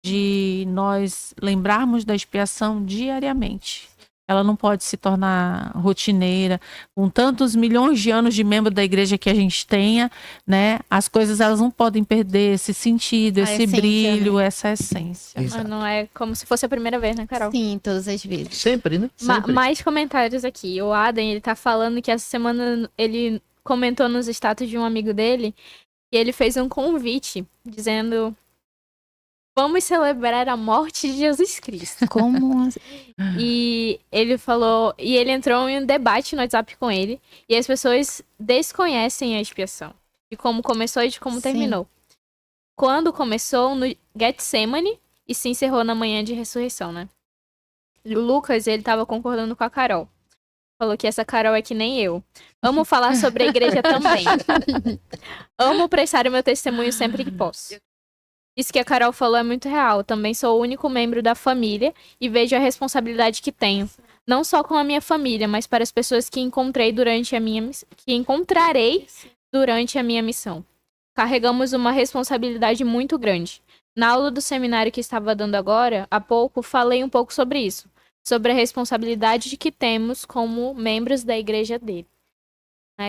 De nós lembrarmos da expiação diariamente. ela não pode se tornar rotineira. Com tantos milhões de anos de membro da igreja que a gente tenha, né? As coisas elas não podem perder esse sentido, esse essência, brilho, né? essa essência. Exato. Não é como se fosse a primeira vez, né, Carol? Sim, todas as vezes. Sempre, né? Sempre. Mais comentários aqui. O Adam, ele tá falando que essa semana ele comentou nos status de um amigo dele e ele fez um convite dizendo: vamos celebrar a morte de Jesus Cristo. Como E ele falou, e ele entrou em um debate no WhatsApp com ele, e as pessoas desconhecem a expiação, de como começou e de como Sim. terminou. Quando começou no Getsemane e se encerrou na manhã de ressurreição, né? O Lucas, ele tava concordando com a Carol. Falou que essa Carol é que nem eu. Amo falar sobre a igreja também. Amo prestar o meu testemunho sempre que posso. Isso que a Carol falou é muito real. Também sou o único membro da família e vejo a responsabilidade que tenho. Não só com a minha família, mas para as pessoas que encontrarei durante a minha missão. Carregamos uma responsabilidade muito grande. Na aula do seminário que estava dando agora, há pouco, falei um pouco sobre isso. Sobre a responsabilidade que temos como membros da igreja dele.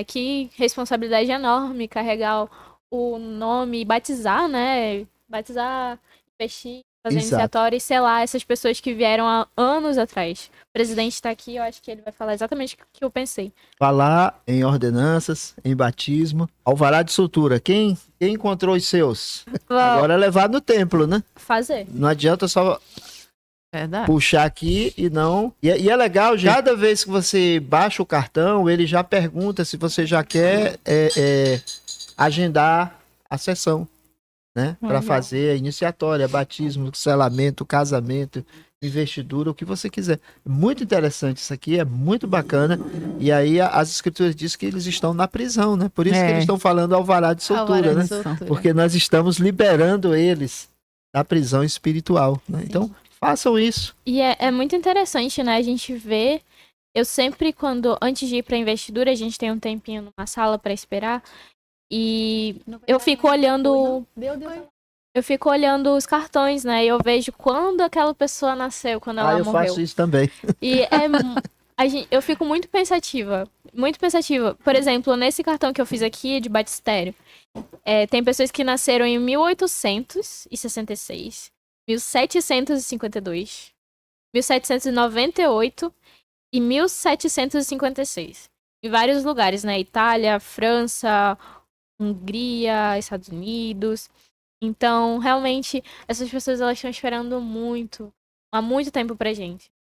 Que responsabilidade enorme carregar o nome e batizar, né? Batizar, investir, fazer Exato. iniciatória e selar essas pessoas que vieram há anos atrás. O presidente tá aqui, eu acho que ele vai falar exatamente o que eu pensei. Falar em ordenanças, em batismo, alvará de soltura. Quem encontrou os seus? Agora é levar no templo, né? Fazer. Não adianta só Verdade. puxar aqui e não. E é legal, cada vez que você baixa o cartão, ele já pergunta se você já quer agendar a sessão, né? Para fazer a iniciatória, batismo, selamento, casamento, investidura, o que você quiser. Muito interessante isso aqui, é muito bacana. E aí as escrituras dizem que eles estão na prisão, né? Por isso que eles estão falando alvará de soltura, né? Porque nós estamos liberando eles da prisão espiritual, né? Então, façam isso. E é muito interessante, né? A gente vê. Eu sempre, antes de ir pra investidura, a gente tem um tempinho numa sala pra esperar. E eu fico olhando. Eu fico olhando os cartões, né? E eu vejo quando aquela pessoa nasceu, quando ela eu morreu. faço isso também. E eu fico muito pensativa. Muito pensativa. Por exemplo, nesse cartão que eu fiz aqui de batistério, tem pessoas que nasceram em 1866, 1752, 1798 e 1756. Em vários lugares, né? Itália, França, Hungria, Estados Unidos. Então, realmente, essas pessoas elas estão esperando há muito tempo pra gente.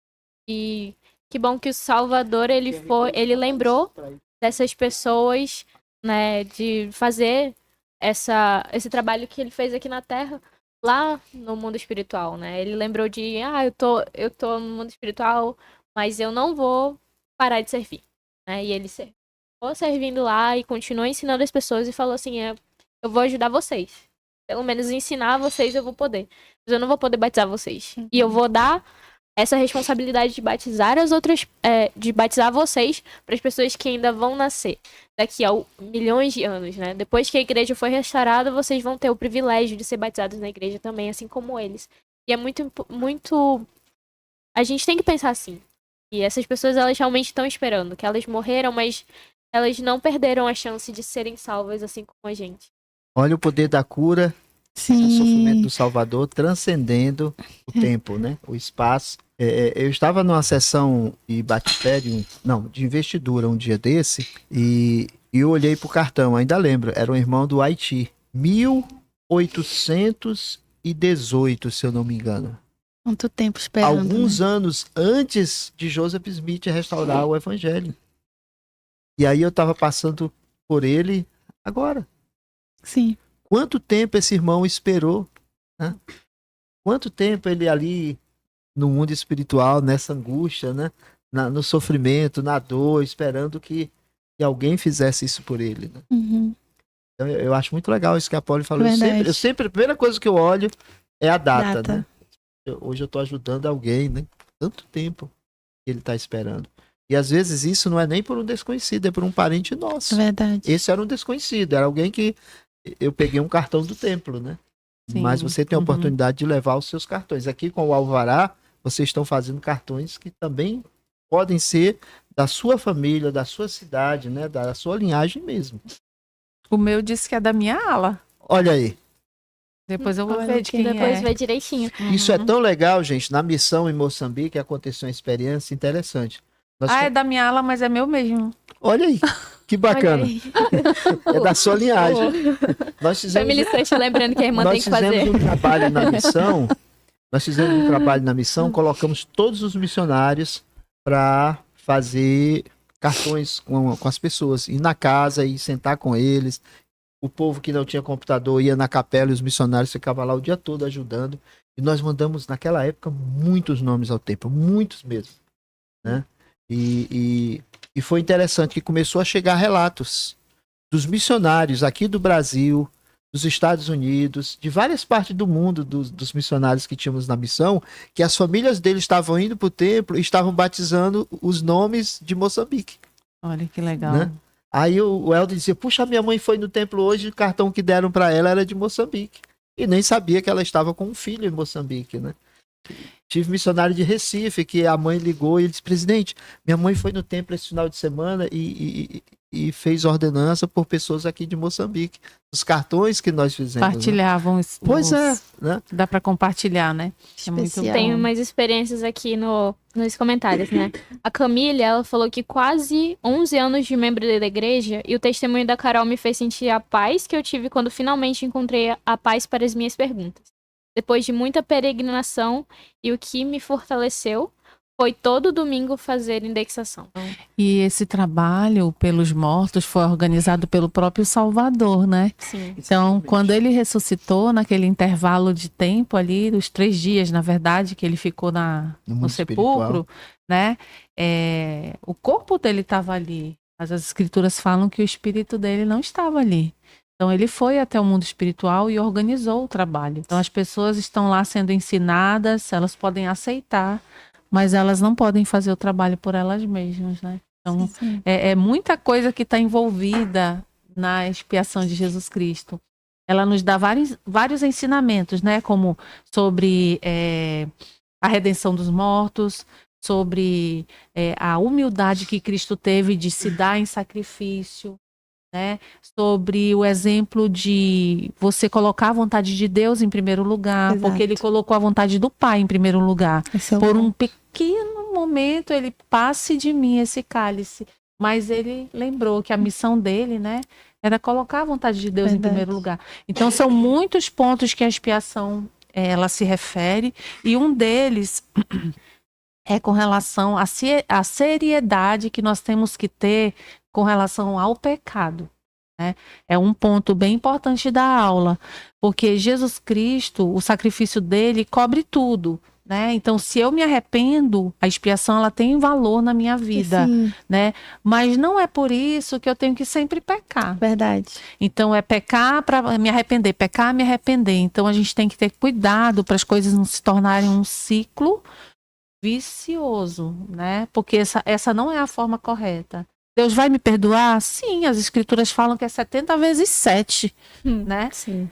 E que bom que o Salvador, ele lembrou dessas pessoas, né, de fazer esse trabalho que ele fez aqui na Terra, lá no mundo espiritual, né? Ele lembrou de, eu tô no mundo espiritual, mas eu não vou parar de servir, né? E ele ficou servindo lá e continuou ensinando as pessoas e falou assim, eu vou ajudar vocês. Pelo menos ensinar vocês eu vou poder. Mas eu não vou poder batizar vocês. E eu vou dar essa responsabilidade de batizar de batizar vocês para as pessoas que ainda vão nascer daqui a milhões de anos, né? Depois que a igreja for restaurada, vocês vão ter o privilégio de ser batizados na igreja também, assim como eles. E é muito, muito... A gente tem que pensar assim. E essas pessoas, elas realmente estão esperando, que elas morreram, mas elas não perderam a chance de serem salvas, assim como a gente. Olha o poder da cura, o sofrimento do Salvador transcendendo o tempo, né? O espaço. Eu estava numa sessão de batistério, de investidura um dia desse, e eu olhei pro cartão, ainda lembro, era um irmão do Haiti, 1818, se eu não me engano. Quanto tempo esperando. Alguns anos antes de Joseph Smith restaurar o evangelho. E aí eu estava passando por ele agora. Sim. Quanto tempo esse irmão esperou, né? Quanto tempo ele ali no mundo espiritual, nessa angústia, né? No sofrimento, na dor, esperando que alguém fizesse isso por ele, né? Uhum. Então, eu acho muito legal isso que a Polly falou. Verdade. Eu sempre, a primeira coisa que eu olho é a data. Né? Hoje eu estou ajudando alguém, né? Tanto tempo que ele está esperando. E às vezes isso não é nem por um desconhecido, é por um parente nosso. Verdade. Esse era um desconhecido, era alguém que eu peguei um cartão do templo, né? Sim. Mas você tem a oportunidade de levar os seus cartões. Aqui com o Alvará, vocês estão fazendo cartões que também podem ser da sua família, da sua cidade, né? Da sua linhagem mesmo. O meu disse que é da minha ala. Olha aí. Depois eu vou Olha, ver de quem depois é. vê direitinho. Isso é tão legal, gente. Na missão em Moçambique aconteceu uma experiência interessante. Nós Ah, é da minha ala, mas é meu mesmo. Olha aí, que bacana. Olha aí. É da sua linhagem. Nós fizemos, Family Search, lembrando que a irmã tem nós que fazer. fizemos um trabalho na missão. Nós fizemos um trabalho na missão, colocamos todos os missionários para fazer cartões com as pessoas, ir na casa e sentar com eles. O povo que não tinha computador ia na capela e os missionários ficavam lá o dia todo ajudando. E nós mandamos, naquela época, muitos nomes ao templo, muitos mesmo, né? E foi interessante que começou a chegar relatos dos missionários aqui do Brasil, dos Estados Unidos, de várias partes do mundo, dos missionários que tínhamos na missão, que as famílias deles estavam indo para o templo e estavam batizando os nomes de Moçambique. Olha que legal. Né? Aí o Helder dizia, puxa, minha mãe foi no templo hoje, o cartão que deram para ela era de Moçambique. E nem sabia que ela estava com um filho em Moçambique, né? Tive missionário de Recife, que a mãe ligou e ele disse, presidente, minha mãe foi no templo esse final de semana e fez ordenança por pessoas aqui de Moçambique. Os cartões que nós fizemos. Partilhavam isso. Pois é, né? Dá para compartilhar, né? É muito Especial. bom. Tem umas experiências aqui nos comentários, né? A Camila, ela falou que quase 11 anos de membro da igreja e o testemunho da Carol me fez sentir a paz que eu tive quando finalmente encontrei a paz para as minhas perguntas. Depois de muita peregrinação e o que me fortaleceu foi todo domingo fazer indexação. E esse trabalho pelos mortos foi organizado pelo próprio Salvador, né? Sim. Então, quando ele ressuscitou, naquele intervalo de tempo ali, os 3 dias, na verdade, que ele ficou No mundo no sepulcro, né? O corpo dele estava ali, mas as escrituras falam que o espírito dele não estava ali. Então, ele foi até o mundo espiritual e organizou o trabalho. Então, as pessoas estão lá sendo ensinadas, elas podem aceitar, mas elas não podem fazer o trabalho por elas mesmas, né? Então, Sim. é muita coisa que está envolvida na expiação de Jesus Cristo. Ela nos dá vários ensinamentos, né? Como sobre a redenção dos mortos, sobre a humildade que Cristo teve de se dar em sacrifício, né? Sobre o exemplo de você colocar a vontade de Deus em primeiro lugar, Exato. porque ele colocou a vontade do Pai em primeiro lugar. Esse é o Por ponto. um pequeno momento, ele passe de mim esse cálice. Mas ele lembrou que a missão dele, né, era colocar a vontade de Deus em Verdade. primeiro lugar. Então, são muitos pontos que a expiação ela se refere, e um deles é com relação à seriedade que nós temos que ter com relação ao pecado. Né? É um ponto bem importante da aula, porque Jesus Cristo, o sacrifício dele cobre tudo. Né? Então, se eu me arrependo, a expiação ela tem valor na minha vida, Sim, né? Mas não é por isso que eu tenho que sempre pecar. verdade. Então, é pecar para me arrepender, pecar, me arrepender. Então, a gente tem que ter cuidado para as coisas não se tornarem um ciclo vicioso, né? Porque essa não é a forma correta. Deus vai me perdoar? Sim, as escrituras falam que é 70 vezes 7, né? Sim.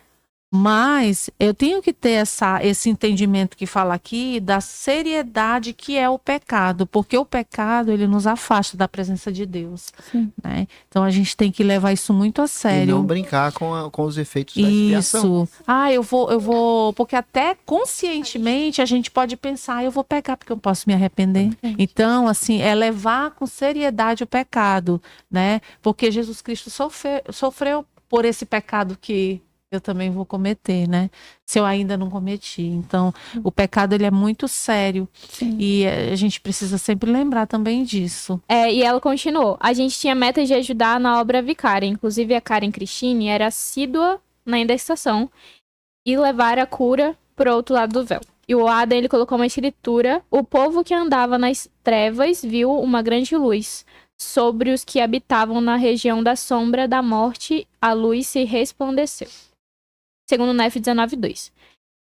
Mas eu tenho que ter esse entendimento que fala aqui da seriedade que é o pecado, porque o pecado ele nos afasta da presença de Deus. Sim. Né? Então a gente tem que levar isso muito a E sério. não brincar com os efeitos da expiação. Isso. Eu vou, porque até conscientemente a gente pode pensar, eu vou pecar porque eu posso me arrepender. Então, assim, é levar com seriedade o pecado, né? Porque Jesus Cristo sofreu por esse pecado que eu também vou cometer, né? Se eu ainda não cometi. Então, o pecado ele é muito sério. Sim. E a gente precisa sempre lembrar também disso. E ela continuou. A gente tinha metas de ajudar na obra vicária. Inclusive, a Karen Christine era assídua na indexação e levar a cura para o outro lado do véu. E o Adam, ele colocou uma escritura. O povo que andava nas trevas viu uma grande luz. Sobre os que habitavam na região da sombra da morte, a luz se resplandeceu. Segundo o NEF 19.2.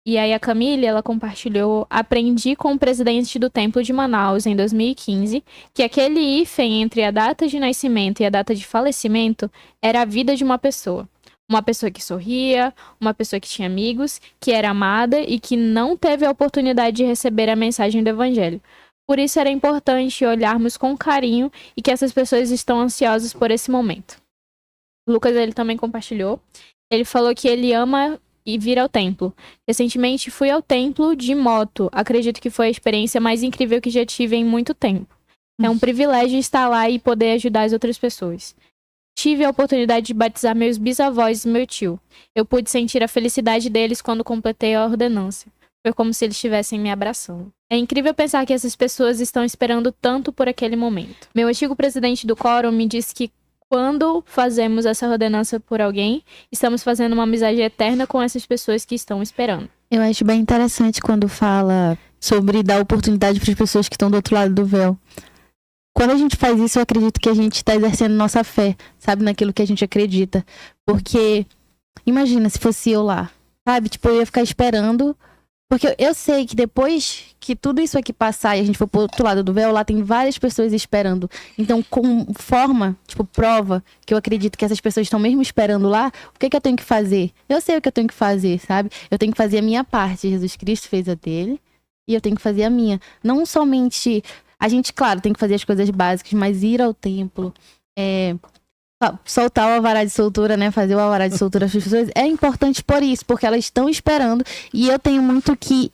E aí a Camille, ela compartilhou: aprendi com o presidente do Templo de Manaus em 2015 que aquele hífen entre a data de nascimento e a data de falecimento era a vida de uma pessoa. Uma pessoa que sorria, uma pessoa que tinha amigos, que era amada e que não teve a oportunidade de receber a mensagem do evangelho. Por isso era importante olharmos com carinho e que essas pessoas estão ansiosas por esse momento. Lucas, ele também compartilhou. Ele falou que ele ama e vir ao templo. Recentemente fui ao templo de moto. Acredito que foi a experiência mais incrível que já tive em muito tempo. É um privilégio estar lá e poder ajudar as outras pessoas. Tive a oportunidade de batizar meus bisavós e meu tio. Eu pude sentir a felicidade deles quando completei a ordenança. Foi como se eles estivessem me abraçando. É incrível pensar que essas pessoas estão esperando tanto por aquele momento. Meu antigo presidente do quórum me disse que quando fazemos essa ordenança por alguém, estamos fazendo uma amizade eterna com essas pessoas que estão esperando. Eu acho bem interessante quando fala sobre dar oportunidade para as pessoas que estão do outro lado do véu. Quando a gente faz isso, eu acredito que a gente está exercendo nossa fé, sabe? Naquilo que a gente acredita. Porque, imagina se fosse eu lá, sabe? Tipo, eu ia ficar esperando. Porque eu sei que depois que tudo isso aqui passar e a gente for pro outro lado do véu, lá tem várias pessoas esperando. Então, com forma, tipo, prova, que eu acredito que essas pessoas estão mesmo esperando lá, o que eu tenho que fazer? Eu sei o que eu tenho que fazer, sabe? Eu tenho que fazer a minha parte. Jesus Cristo fez a dele e eu tenho que fazer a minha. Não somente... A gente, claro, tem que fazer as coisas básicas, mas ir ao templo, soltar o alvará de soltura, né? Fazer o alvará de soltura para as pessoas é importante por isso, porque elas estão esperando e eu tenho muito que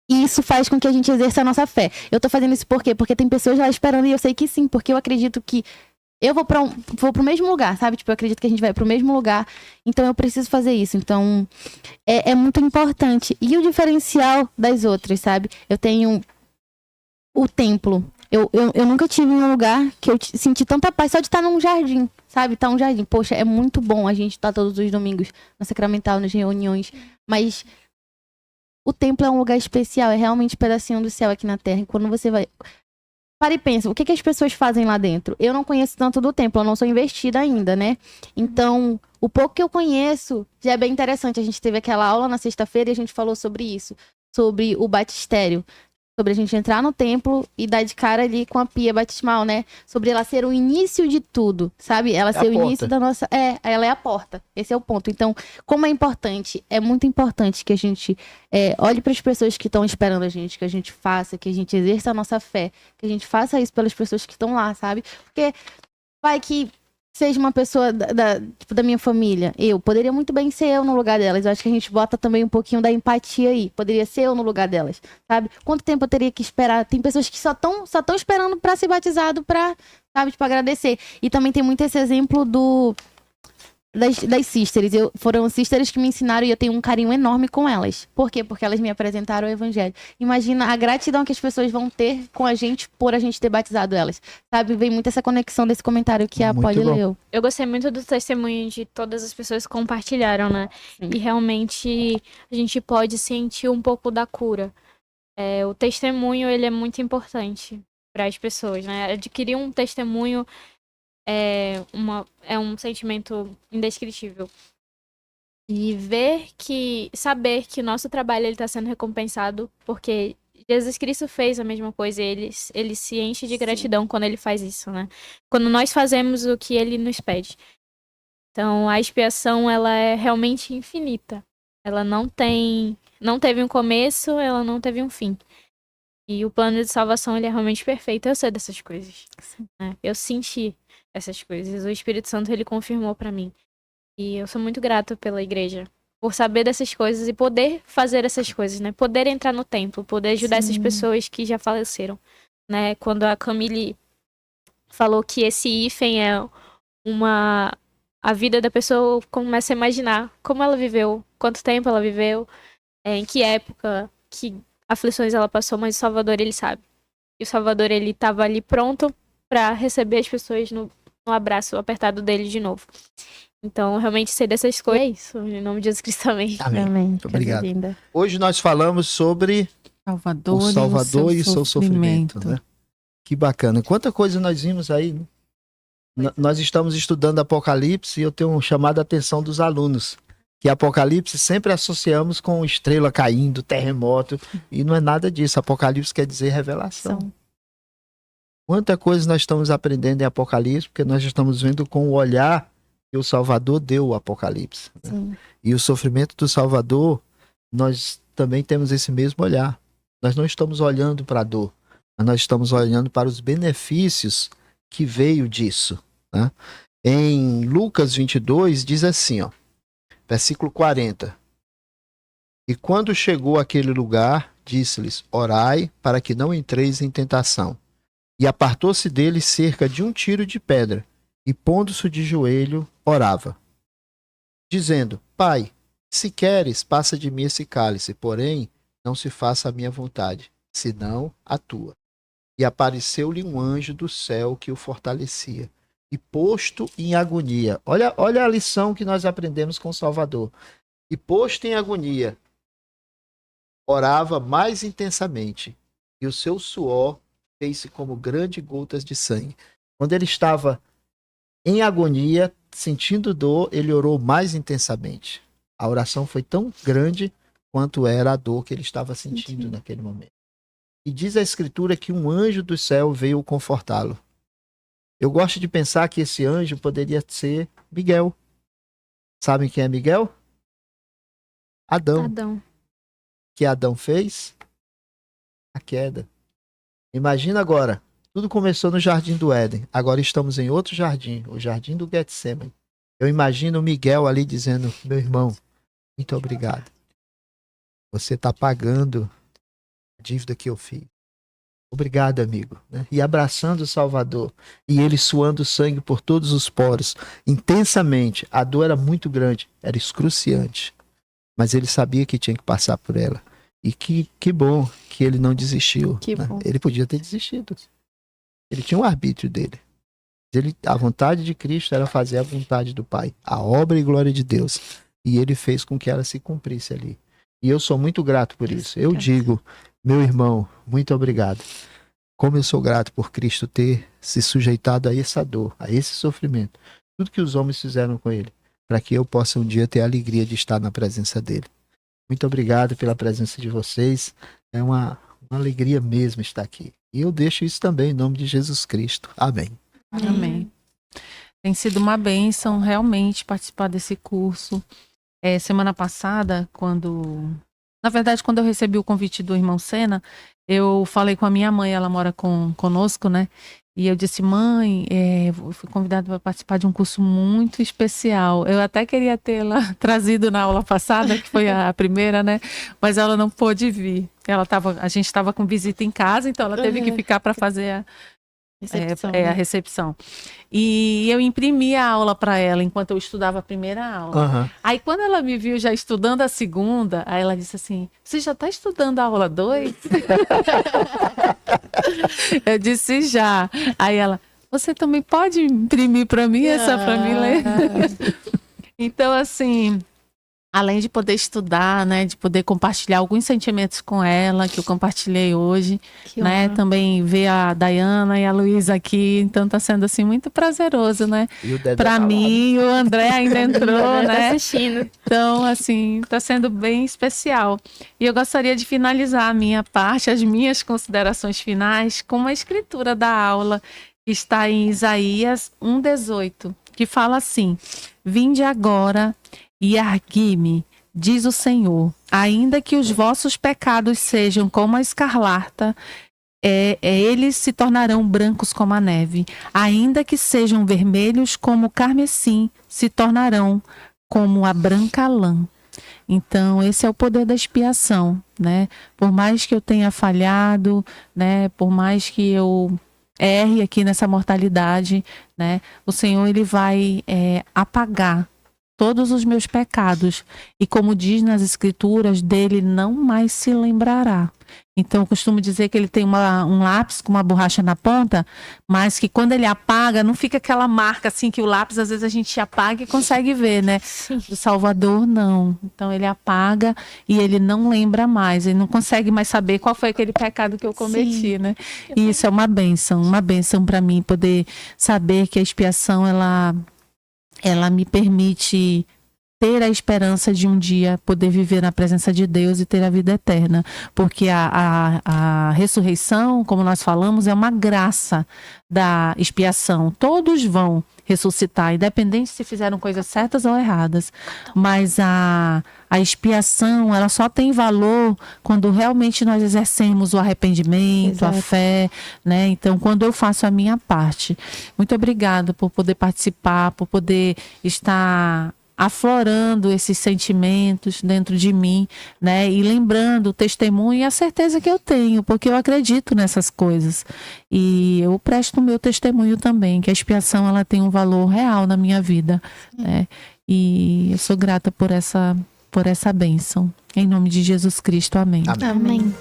isso faz com que a gente exerça a nossa fé. Eu tô fazendo isso por quê? Porque tem pessoas lá esperando e eu sei que sim, porque eu acredito que eu vou pro mesmo lugar, sabe? Tipo, eu acredito que a gente vai pro mesmo lugar, então eu preciso fazer isso. Então, é muito importante. E o diferencial das outras, sabe? Eu tenho o templo. Eu nunca tive em um lugar que eu senti tanta paz só de estar num jardim, sabe? Tá um jardim. Poxa, é muito bom a gente estar todos os domingos na Sacramental, nas reuniões. Mas o templo é um lugar especial, é realmente um pedacinho do céu aqui na Terra. E quando você vai... Para e pensa, o que as pessoas fazem lá dentro? Eu não conheço tanto do templo, eu não sou investida ainda, né? Então, o pouco que eu conheço já é bem interessante. A gente teve aquela aula na sexta-feira e a gente falou sobre isso. Sobre o batistério. Sobre a gente entrar no templo e dar de cara ali com a pia batismal, né? Sobre ela ser o início de tudo, sabe? Ela ser o início da nossa... ela é a porta. Esse é o ponto. Então, como é importante, é muito importante que a gente olhe para as pessoas que estão esperando a gente, que a gente faça, que a gente exerça a nossa fé, que a gente faça isso pelas pessoas que estão lá, sabe? Porque vai que seja uma pessoa da minha família, poderia muito bem ser eu no lugar delas. Eu acho que a gente bota também um pouquinho da empatia aí. Poderia ser eu no lugar delas, sabe? Quanto tempo eu teria que esperar? Tem pessoas que só estão esperando pra ser batizado pra, sabe, tipo, agradecer. E também tem muito esse exemplo das sisters. Foram sisters que me ensinaram e eu tenho um carinho enorme com elas. Por quê? Porque elas me apresentaram o evangelho. Imagina a gratidão que as pessoas vão ter com a gente por a gente ter batizado elas. Sabe? Vem muito essa conexão desse comentário que a Polly leu. Eu gostei muito do testemunho de todas as pessoas que compartilharam, né? Sim. E realmente a gente pode sentir um pouco da cura. O testemunho, ele é muito importante para as pessoas, né? Adquirir um testemunho é um sentimento indescritível. E saber que o nosso trabalho está sendo recompensado, porque Jesus Cristo fez a mesma coisa, ele se enche de gratidão quando ele faz isso, né? Quando nós fazemos o que ele nos pede. Então, a expiação, ela é realmente infinita. Ela não teve um começo, ela não teve um fim. E o plano de salvação, ele é realmente perfeito. Eu sei dessas coisas. Né? Eu senti essas coisas. O Espírito Santo, ele confirmou pra mim. E eu sou muito grata pela igreja. Por saber dessas coisas e poder fazer essas coisas, né? Poder entrar no templo, poder ajudar essas pessoas que já faleceram. Né? Quando a Camille falou que esse hífen é a vida da pessoa, começa a imaginar como ela viveu, quanto tempo ela viveu, em que época, que aflições ela passou, mas o Salvador, ele sabe. E o Salvador, ele estava ali pronto para receber as pessoas no abraço apertado dele de novo. Então, realmente, sei dessas coisas. É isso, em nome de Jesus Cristo, amém. Amém. Muito obrigado. Linda. Hoje nós falamos sobre o Salvador e o seu sofrimento, né? Que bacana. Quanta coisa nós vimos aí, né? Nós estamos estudando Apocalipse e eu tenho chamado a atenção dos alunos. Que Apocalipse sempre associamos com estrela caindo, terremoto, e não é nada disso. Apocalipse quer dizer revelação. Quanta coisa nós estamos aprendendo em Apocalipse, porque nós estamos vendo com o olhar que o Salvador deu o Apocalipse. Né? E o sofrimento do Salvador, nós também temos esse mesmo olhar. Nós não estamos olhando para a dor, mas nós estamos olhando para os benefícios que veio disso, né? Em Lucas 22 diz assim, ó, versículo 40. E quando chegou àquele lugar, disse-lhes, orai para que não entreis em tentação. E apartou-se deles cerca de 1 tiro de pedra, e pondo-se de joelho, orava, dizendo, Pai, se queres, passa de mim esse cálice, porém, não se faça a minha vontade, senão a tua. E apareceu-lhe um anjo do céu que o fortalecia. E posto em agonia, olha a lição que nós aprendemos com o Salvador. E posto em agonia, orava mais intensamente, e o seu suor fez-se como grandes gotas de sangue. Quando ele estava em agonia, sentindo dor, ele orou mais intensamente. A oração foi tão grande quanto era a dor que ele estava sentindo naquele momento. E diz a Escritura que um anjo do céu veio confortá-lo. Eu gosto de pensar que esse anjo poderia ser Miguel. Sabem quem é Miguel? Adão. Adão. O que Adão fez? A queda. Imagina agora, tudo começou no Jardim do Éden. Agora estamos em outro jardim, o Jardim do Getsemane. Eu imagino Miguel ali dizendo, meu irmão, muito obrigado. Você está pagando a dívida que eu fiz. Obrigado, amigo. Né? E abraçando o Salvador. E ele suando sangue por todos os poros. Intensamente. A dor era muito grande. Era excruciante. Mas ele sabia que tinha que passar por ela. E que bom que ele não desistiu. Que Né? bom. Ele podia ter desistido. Ele tinha um arbítrio dele. A vontade de Cristo era fazer a vontade do Pai. A obra e glória de Deus. E ele fez com que ela se cumprisse ali. E eu sou muito grato por isso. Eu digo, meu irmão, muito obrigado. Como eu sou grato por Cristo ter se sujeitado a essa dor, a esse sofrimento. Tudo que os homens fizeram com ele. Para que eu possa um dia ter a alegria de estar na presença dele. Muito obrigado pela presença de vocês. É uma alegria mesmo estar aqui. E eu deixo isso também em nome de Jesus Cristo. Amém. Amém. Tem sido uma bênção realmente participar desse curso. Semana passada, quando eu recebi o convite do irmão Sena, eu falei com a minha mãe, ela mora conosco, né? E eu disse, mãe, eu fui convidada para participar de um curso muito especial. Eu até queria tê-la trazido na aula passada, que foi a primeira, né? Mas ela não pôde vir. A gente estava com visita em casa, então ela teve que ficar para fazer a recepção. E eu imprimi a aula para ela enquanto eu estudava a primeira aula. Uhum. Aí quando ela me viu já estudando a segunda, aí ela disse assim, você já está estudando a aula 2? Eu disse já. Aí ela, você também pode imprimir para mim essa para mim ler? Então assim, além de poder estudar, né, de poder compartilhar alguns sentimentos com ela, que eu compartilhei hoje, né, também ver a Dayana e a Luísa aqui, então tá sendo assim muito prazeroso, né, para mim, o André ainda entrou, né, tá assistindo. Então assim, tá sendo bem especial. E eu gostaria de finalizar a minha parte, as minhas considerações finais, com uma escritura da aula que está em Isaías 1:18, que fala assim, vinde agora e ergui-me, diz o Senhor, ainda que os vossos pecados sejam como a escarlata, eles se tornarão brancos como a neve. Ainda que sejam vermelhos como o carmesim, se tornarão como a branca lã. Então, esse é o poder da expiação, né? Por mais que eu tenha falhado, né? Por mais que eu erre aqui nessa mortalidade, né? O Senhor, ele vai apagar todos os meus pecados. E como diz nas escrituras, dele não mais se lembrará. Então, eu costumo dizer que ele tem um lápis com uma borracha na ponta, mas que quando ele apaga, não fica aquela marca assim que o lápis, às vezes a gente apaga e consegue ver, né? Do Salvador, não. Então, ele apaga e ele não lembra mais. Ele não consegue mais saber qual foi aquele pecado que eu cometi, né? E isso é uma bênção para mim, poder saber que a expiação, ela me permite ter a esperança de um dia poder viver na presença de Deus e ter a vida eterna. Porque a ressurreição, como nós falamos, é uma graça da expiação. Todos vão ressuscitar, independente se fizeram coisas certas ou erradas. Mas a expiação, ela só tem valor quando realmente nós exercemos o arrependimento, a fé, né? Então, quando eu faço a minha parte. Muito obrigada por poder participar, por poder estar aflorando esses sentimentos dentro de mim, né? E lembrando o testemunho e a certeza que eu tenho, porque eu acredito nessas coisas. E eu presto o meu testemunho também, que a expiação ela tem um valor real na minha vida, né? E eu sou grata por essa bênção. Em nome de Jesus Cristo, amém. Amém. Amém.